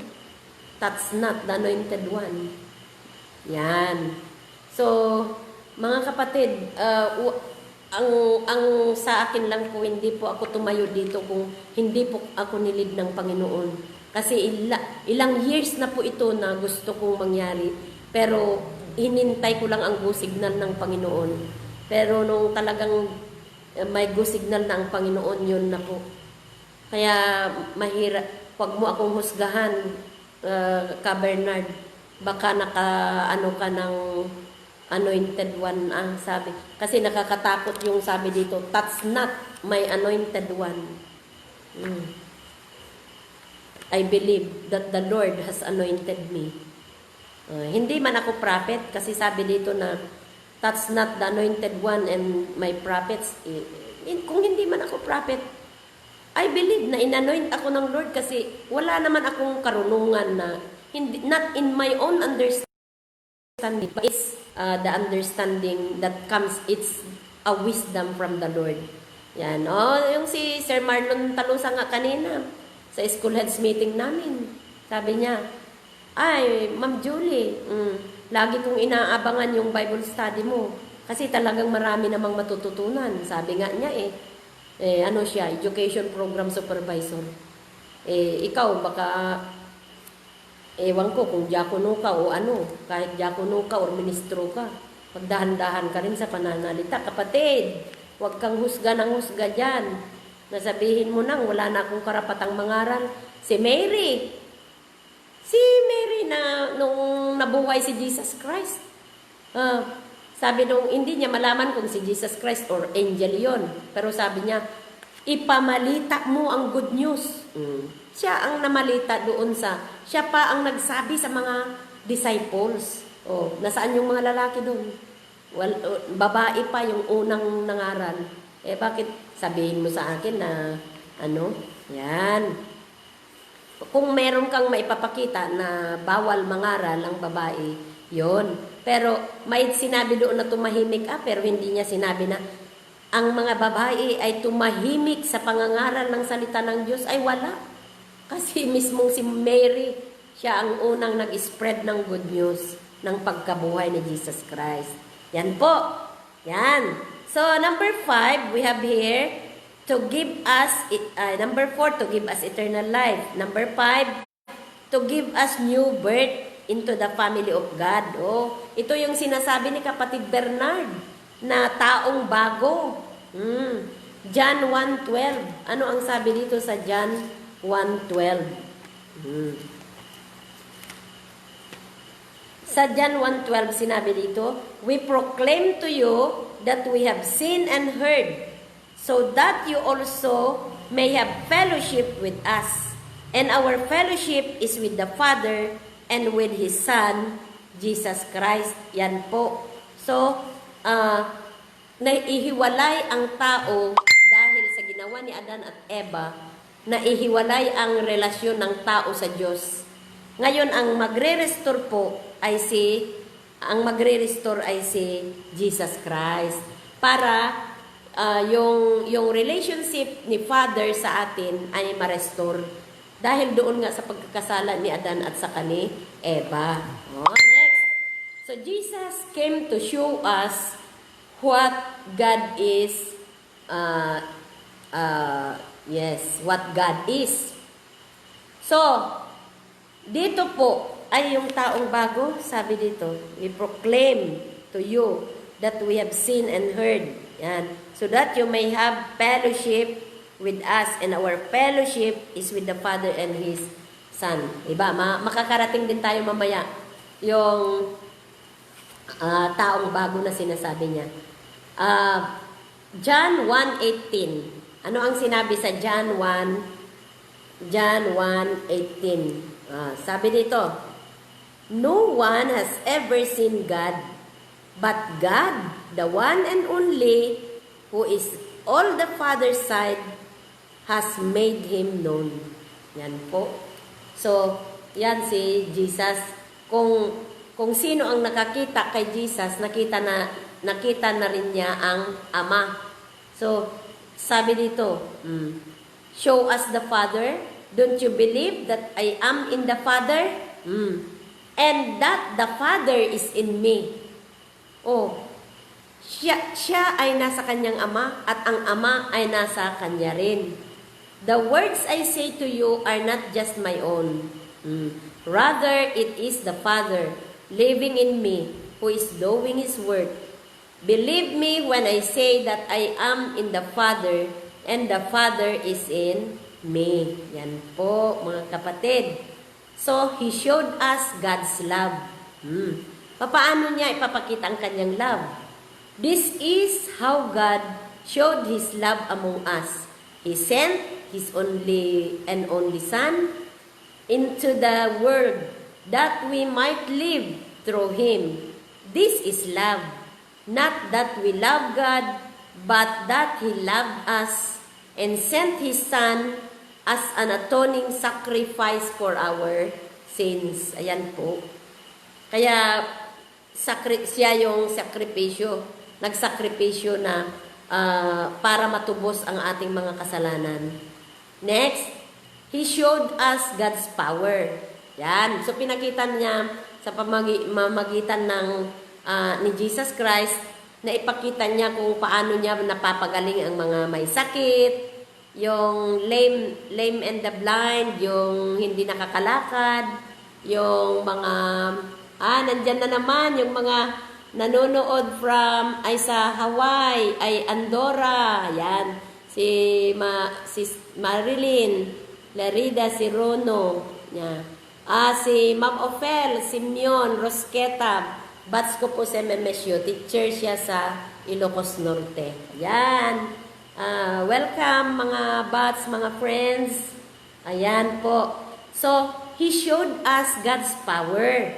That's not the anointed one. Yan. So, mga kapatid, ang sa akin lang po, hindi po ako tumayo dito kung hindi po ako nilid ng Panginoon. Kasi ilang years na po ito na gusto kong mangyari. Pero hinintay ko lang ang go signal ng Panginoon. Pero nung talagang may go signal na ang Panginoon, yun na po. Kaya mahirap, huwag mo akong husgahan, ka Bernard. Baka ka ng anointed one ang sabi. Kasi nakakatakot yung sabi dito, that's not my anointed one. I believe that the Lord has anointed me. Hindi man ako prophet kasi sabi dito na that's not the anointed one and my prophets. Kung hindi man ako prophet, I believe na inanoint ako ng Lord kasi wala naman akong karunungan na not in my own understanding, but it's the understanding that comes, it's a wisdom from the Lord. Yan. Yung si Sir Marlon Talusa nga kanina, sa school heads meeting namin, sabi niya, ay, Ma'am Julie, lagi kong inaabangan yung Bible study mo. Kasi talagang marami namang matututunan. Sabi nga niya siya, education program supervisor. Ikaw, baka ewan ko kung diakono ka o kahit diakono ka o ministro ka, magdahan-dahan ka rin sa pananalita. Kapatid, huwag kang husga ng husga dyan. Nasabihin mo nang wala na akong karapatang mangaral. Si Mary. Si Mary na nung nabuhay si Jesus Christ. Sabi nung hindi niya malaman kung si Jesus Christ or angel yon. Pero sabi niya, ipamalita mo ang good news. Siya ang namalita doon siya pa ang nagsabi sa mga disciples. Nasaan yung mga lalaki doon? Babae pa yung unang nangaral. Bakit sabihin mo sa akin na yan. Kung meron kang maipapakita na bawal mangaral ang babae, yon. Pero may sinabi doon na tumahimik pero hindi niya sinabi na ang mga babae ay tumahimik sa pangangaral ng salita ng Diyos ay wala. Kasi mismong si Mary, siya ang unang nag-spread ng good news ng pagkabuhay ni Jesus Christ. Yan po. Yan. So, number 5, we have here, to give us, number 4, to give us eternal life. Number 5, to give us new birth into the family of God. Ito yung sinasabi ni Kapatid Bernard, na taong bago. John 1:12. Ano ang sabi dito sa John 1:12? Sa John 1:12 sinabi dito, we proclaim to you that we have seen and heard, so that you also may have fellowship with us. And our fellowship is with the Father and with His Son, Jesus Christ. Yan po. So, naihiwalay ang tao dahil sa ginawa ni Adan at Eva, naihiwalay ang relasyon ng tao sa Diyos. Ngayon, ang magre-restore po ay si Jesus Christ. Para yung relationship ni Father sa atin ay ma-restore. Dahil doon nga sa pagkakasala ni Adan at sa ni Eva. Next. So, Jesus came to show us what God is, what God is. So, dito po ay yung taong bago, sabi dito, we proclaim to you that we have seen and heard. Yan. So that you may have fellowship with us, and our fellowship is with the Father and His Son. Diba? Makakarating din tayo mamaya yung taong bago na sinasabi niya. John 1:18. Ano ang sinabi sa John 1:18? Sabi dito, no one has ever seen God, but God, the one and only, who is all the Father's side, has made Him known. Yan po. So, yan si Jesus. Kung sino ang nakakita kay Jesus, nakita na rin niya ang Ama. So, sabi dito, show us the Father. Don't you believe that I am in the Father? And that the Father is in me. Siya ay nasa kanyang Ama at ang Ama ay nasa kanya rin. The words I say to you are not just my own. Rather, it is the Father living in me who is doing His work. Believe me when I say that I am in the Father and the Father is in me. Yan po, mga kapatid. So, He showed us God's love. Paano niya ipapakita ang kanyang love? This is how God showed His love among us. He sent His only Son into the world that we might live through Him. This is love. Not that we love God, but that He loved us and sent His Son as an atoning sacrifice for our sins. Ayan po. Kaya, siya yung sakripisyo. Nagsakripisyo na para matubos ang ating mga kasalanan. Next, He showed us God's power. Yan. So, pinakita niya sa pamamagitan ng ni Jesus Christ na ipakita niya kung paano niya napapagaling ang mga may sakit, yung lame and the blind, yung hindi nakakalakad, yung mga, nandyan na naman, yung mga nanonood from, ay sa Hawaii, ay Andorra, yan. si Marilyn, Larida, si Rono, si Ma'am Ophel, Simeon, Rosqueta, batch ko po sa MMSU, teacher siya sa Ilocos Norte. Yan. Welcome mga batch, mga friends. Ayan po. So, He showed us God's power.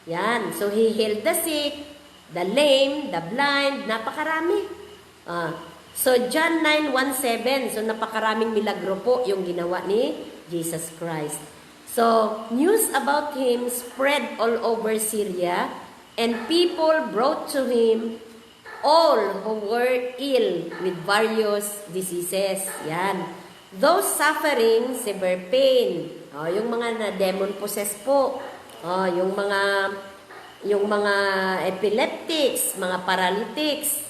Yan. So, He healed the sick, the lame, the blind, napakarami. So, John 9:17. So, napakaraming milagro po yung ginawa ni Jesus Christ. So, news about Him spread all over Syria, and people brought to Him all who were ill with various diseases. Yan. Those suffering severe pain. Yung mga na demon possessed po. Yung mga epileptics, mga paralytics.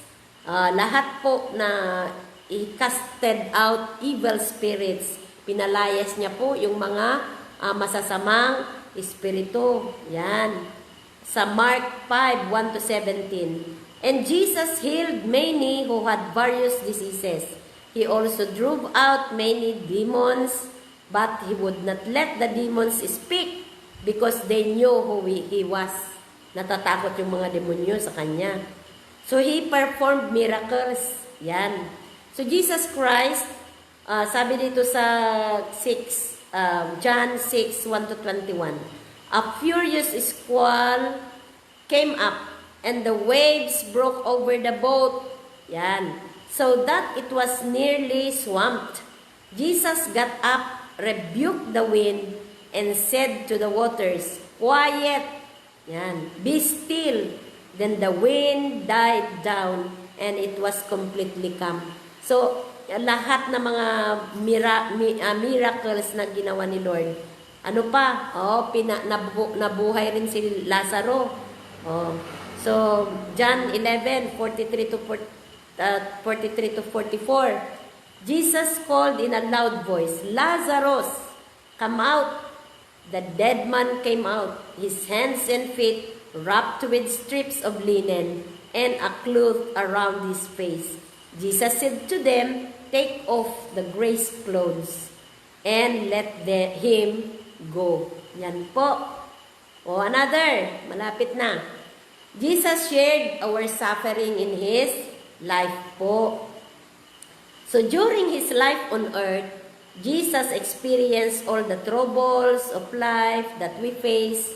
Lahat po na i-casted out evil spirits. Pinalayas niya po yung mga masasamang espiritu. Yan. Sa Mark 5:1-17. And Jesus healed many who had various diseases. He also drove out many demons, but He would not let the demons speak because they knew who He was. Natatakot yung mga demonyo sa Kanya. So, He performed miracles. Yan. So, Jesus Christ, sabi dito sa John 6:1-21, a furious squall came up, and the waves broke over the boat. Yan. So that it was nearly swamped. Jesus got up, rebuked the wind, and said to the waters, "Quiet." Yan. "Be still." Then the wind died down, and it was completely calm. So, lahat ng mga miracles na ginawa ni Lord. Ano pa? Nabuhay rin si Lazaro. So, John 11:43-44. Jesus called in a loud voice, "Lazarus, come out." The dead man came out, his hands and feet wrapped with strips of linen and a cloth around his face. Jesus said to them, "Take off the gray's clothes and let him go." Yan po. Another, malapit na. Jesus shared our suffering in His life po. So during His life on earth, Jesus experienced all the troubles of life that we face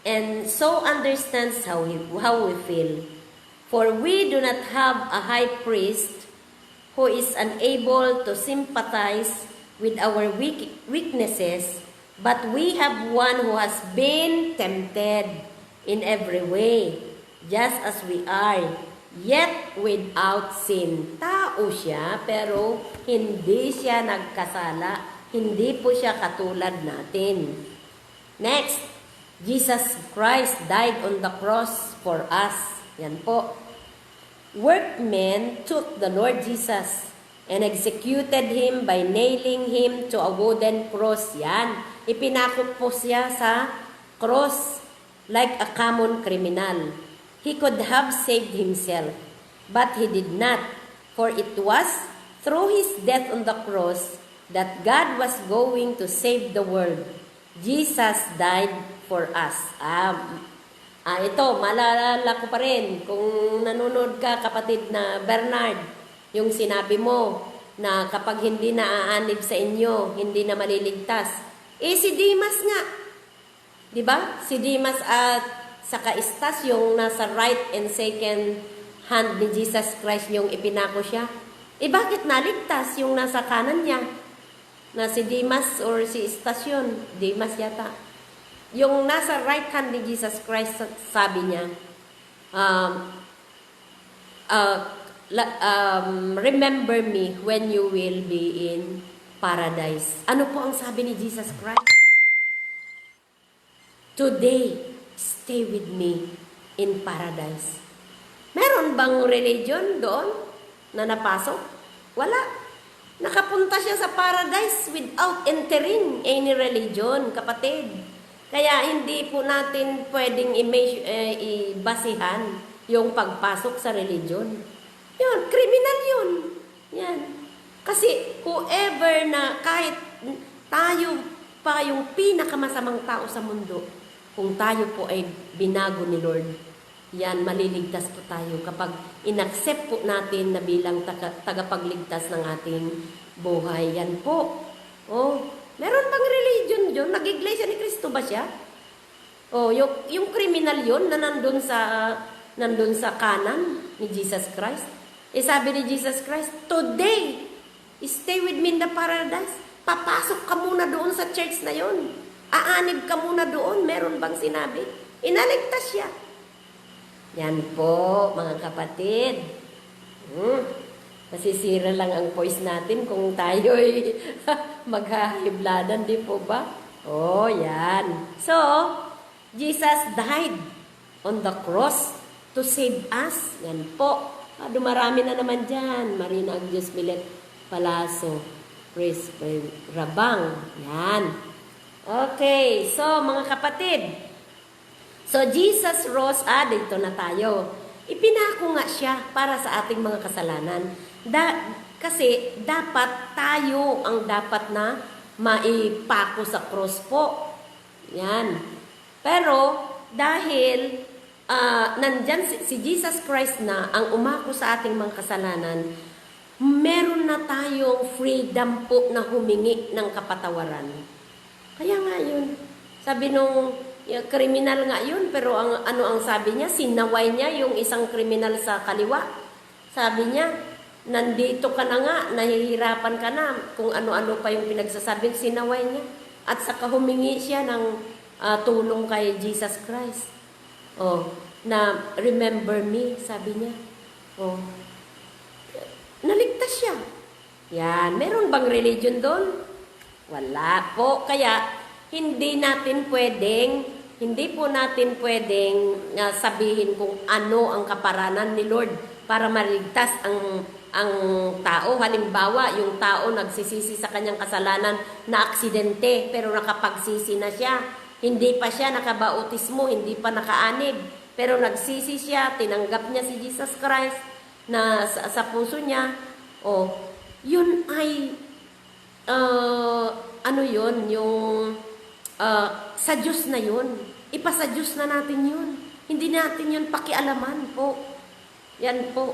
and so understands how we feel. For we do not have a high priest who is unable to sympathize with our weaknesses, but we have one who has been tempted in every way, just as we are, yet without sin. Tao siya, pero hindi siya nagkasala. Hindi po siya katulad natin. Next, Jesus Christ died on the cross for us. Yan po. Workmen took the Lord Jesus and executed Him by nailing Him to a wooden cross. Yan. Ipinakot po siya sa cross like a common criminal. He could have saved Himself, but He did not, for it was through His death on the cross that God was going to save the world. Jesus died for us. Ito, maalala ko pa rin, kung nanonood ka, kapatid na Bernard, yung sinabi mo na kapag hindi na aanib sa inyo, hindi na maliligtas. Si Dimas nga. Diba? Si Dimas at saka Estas, yung nasa right and second hand ni Jesus Christ, yung ipinako siya. Bakit naligtas yung nasa kanan niya? Na si Dimas or si Estas yun? Dimas yata. Yung nasa right hand ni Jesus Christ, sabi niya, remember me when you will be in paradise. Ano po ang sabi ni Jesus Christ? Today, stay with me in paradise. Meron bang religion doon na napasok? Wala. Nakapunta siya sa paradise without entering any religion, kapatid. Kaya hindi po natin pwedeng ibasihan yung pagpasok sa religion. Yun, criminal yun. Yan. Kasi whoever na kahit tayo pa yung pinakamasamang tao sa mundo, kung tayo po ay binago ni Lord, yan, maliligtas po tayo kapag inaccept po natin na bilang tagapagligtas ng ating buhay. Yan po. Oh, meron bang religion yun? Nag-iglesia ni Kristo ba siya? Oh, yung criminal yun na nandun sa kanan ni Jesus Christ. Eh sabi ni Jesus Christ, today, stay with me in the paradise. Papasok ka muna doon sa church na yun. Aanib ka muna doon. Meron bang sinabi? Inaligtas siya. Yan po, mga kapatid. Masisira lang ang voice natin kung tayo'y maghahibladan, di po ba? Oh, yan. So, Jesus died on the cross to save us. Yan po. Dumarami na naman dyan. Marina Agnes Milet Palaso. Praise Rabang. Yan. Okay. So, mga kapatid. So, Jesus rose. Dito na tayo. Ipinako nga siya para sa ating mga kasalanan. Kasi dapat tayo ang dapat na maipako sa cross po. Yan. Pero, dahil nandyan si Jesus Christ na ang umako sa ating mga kasalanan, meron na tayong freedom po na humingi ng kapatawaran. Kaya nga yun. Sabi nung kriminal nga yun, pero ang sabi niya, sinaway niya yung isang kriminal sa kaliwa. Sabi niya, nandito ka na nga, nahihirapan ka na, kung ano-ano pa yung pinagsasabing, sinaway niya. At saka humingi siya ng tulong kay Jesus Christ. Na remember me, sabi niya. Naligtas siya. Yan, meron bang religion doon? Wala po. Kaya, hindi po natin pwedeng sabihin kung ano ang kaparanan ni Lord para maligtas ang tao. Halimbawa, yung tao nagsisisi sa kanyang kasalanan na aksidente, pero nakapagsisi na siya. Hindi pa siya nakabautismo, hindi pa nakaanib, pero nagsisi siya, tinanggap niya si Jesus Christ na sa puso niya. Yun ay sa Diyos na yun. Ipasa Diyos na natin yun. Hindi natin yun pakialaman po. Yan po.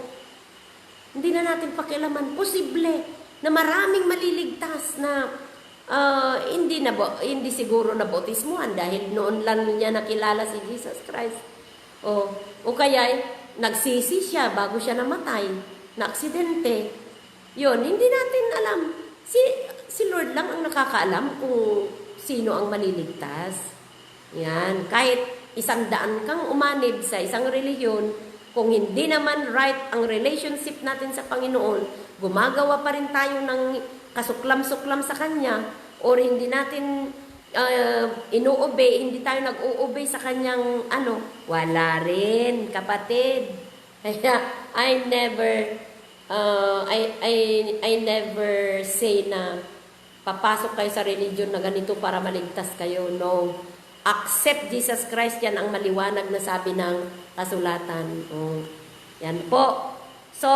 Hindi na natin pakialaman. Posible na maraming maliligtas na hindi siguro na bautismuhan dahil noon lang niya nakilala si Jesus Christ. O kaya nagsisi siya bago siya namatay, na aksidente. Yun, hindi natin alam. Si Lord lang ang nakakaalam kung sino ang maliligtas. Yan, kahit 100 kang umanib sa isang reliyon, kung hindi naman right ang relationship natin sa Panginoon, gumagawa pa rin tayo ng kasuklam-suklam sa Kanya, or hindi natin inu-obey, hindi tayo nag-u-obey sa Kanyang wala rin, kapatid. Kaya, I never say na papasok kayo sa religion na ganito para maligtas kayo. No. Accept Jesus Christ, yan ang maliwanag na sabi ng kasulatan. Yan po. So,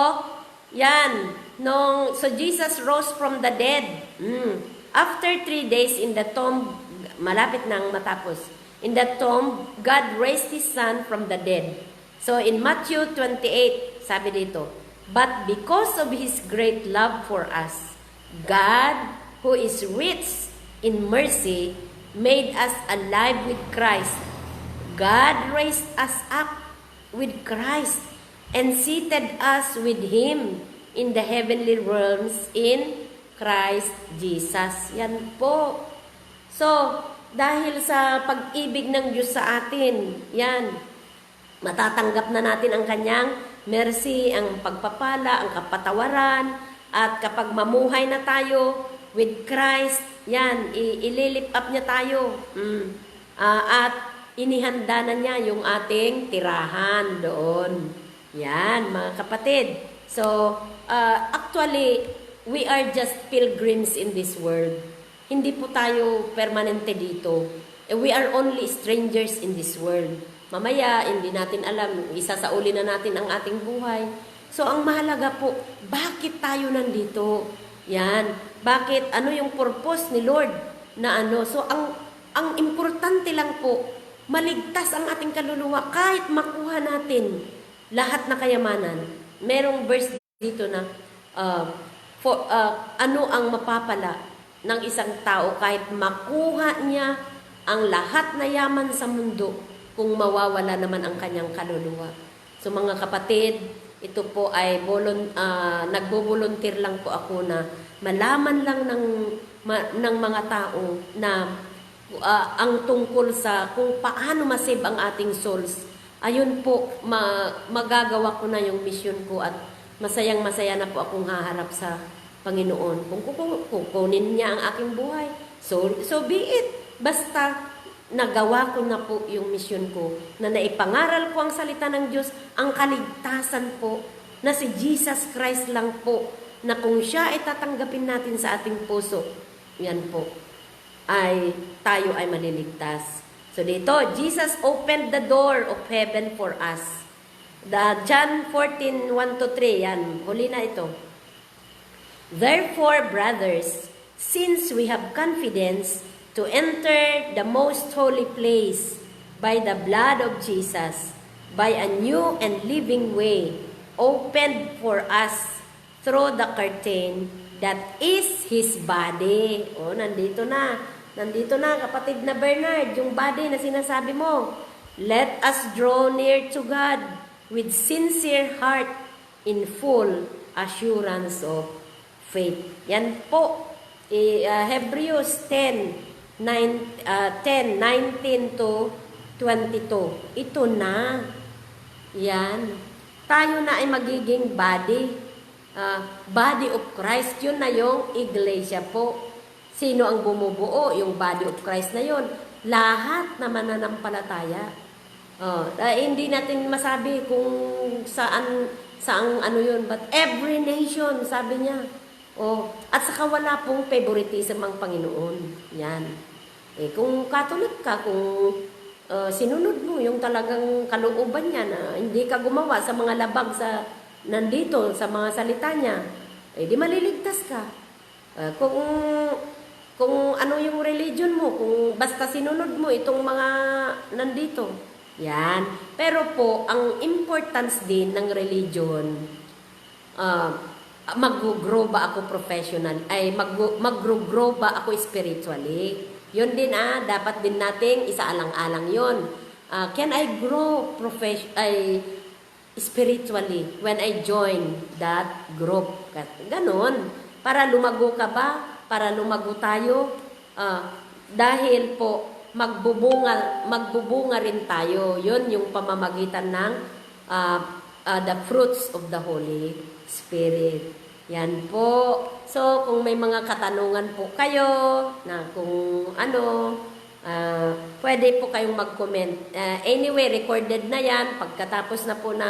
yan. So Jesus rose from the dead. After 3 days in the tomb, malapit nang matapos. In the tomb, God raised His Son from the dead. So in Matthew 28, sabi dito, but because of His great love for us, God, who is rich in mercy, made us alive with Christ. God raised us up with Christ and seated us with Him in the heavenly realms in Christ Jesus. Yan po. So, dahil sa pag-ibig ng Diyos sa atin, yan, matatanggap na natin ang Kanyang mercy, ang pagpapala, ang kapatawaran, at kapag mamuhay na tayo with Christ, yan, ililip up niya tayo. At inihanda na niya yung ating tirahan doon. Yan, mga kapatid. So, actually, we are just pilgrims in this world. Hindi po tayo permanente dito. We are only strangers in this world. Mamaya, hindi natin alam, isasauli na natin ang ating buhay. So, ang mahalaga po, bakit tayo nandito? Yan. Bakit? Ano yung purpose ni Lord na ano? So, ang importante lang po, maligtas ang ating kaluluwa kahit makuha natin lahat na kayamanan. Merong verse dito na ano ang mapapala ng isang tao kahit makuha niya ang lahat na yaman sa mundo kung mawawala naman ang kanyang kaluluwa. So mga kapatid, ito po ay nagbo-volunteer lang po ako na malaman lang ng mga tao na ang tungkol sa kung paano masave ang ating souls. Ayun po, magagawa ko na yung mission ko at masayang-masaya na po akong haharap sa Panginoon. Kung kukunin niya ang aking buhay, so be it. Basta nagawa ko na po yung mission ko, na naipangaral ko ang salita ng Diyos, ang kaligtasan po, na si Jesus Christ lang po, na kung siya ay tatanggapin natin sa ating puso, yan po, tayo ay maliligtas. So dito, Jesus opened the door of heaven for us. John 14, 1-3, yan, huli na ito. Therefore, brothers, since we have confidence to enter the most holy place by the blood of Jesus, by a new and living way opened for us through the curtain that is His body. O, nandito na. Nandito na, kapatid na Bernard, yung body na sinasabi mo. Let us draw near to God with sincere heart in full assurance of faith. Yan po, Hebrews 10:19-22. Ito na. Yan. Tayo na ay magiging body. Body of Christ. Yun na yung iglesia po. Sino ang bumubuo? Yung body of Christ na yun. Lahat na mananampalataya. Hindi natin masabi kung saan ano yun. But every nation, sabi niya. At saka wala pong favoritism ang Panginoon. Yan. Kung Catholic ka, kung sinunod mo yung talagang kalooban niya na hindi ka gumawa sa mga labag sa nandito, sa mga salita niya, di maliligtas ka. Kung ano yung religion mo, kung basta sinunod mo itong mga nandito. Yan. Pero po, ang importance din ng religion, mag-grow ba ako professional, mag-grow ba ako spiritually. Yun din dapat din nating isaalang-alang yun. Can I grow spiritually when I join that group? Ganon. Para lumago ka ba? Para lumago tayo? Dahil po, magbubunga rin tayo. Yun yung pamamagitan ng the fruits of the Holy Spirit. Yan po. So, kung may mga katanungan po kayo, na kung ano, pwede po kayong mag-comment. Anyway, recorded na yan. Pagkatapos na po na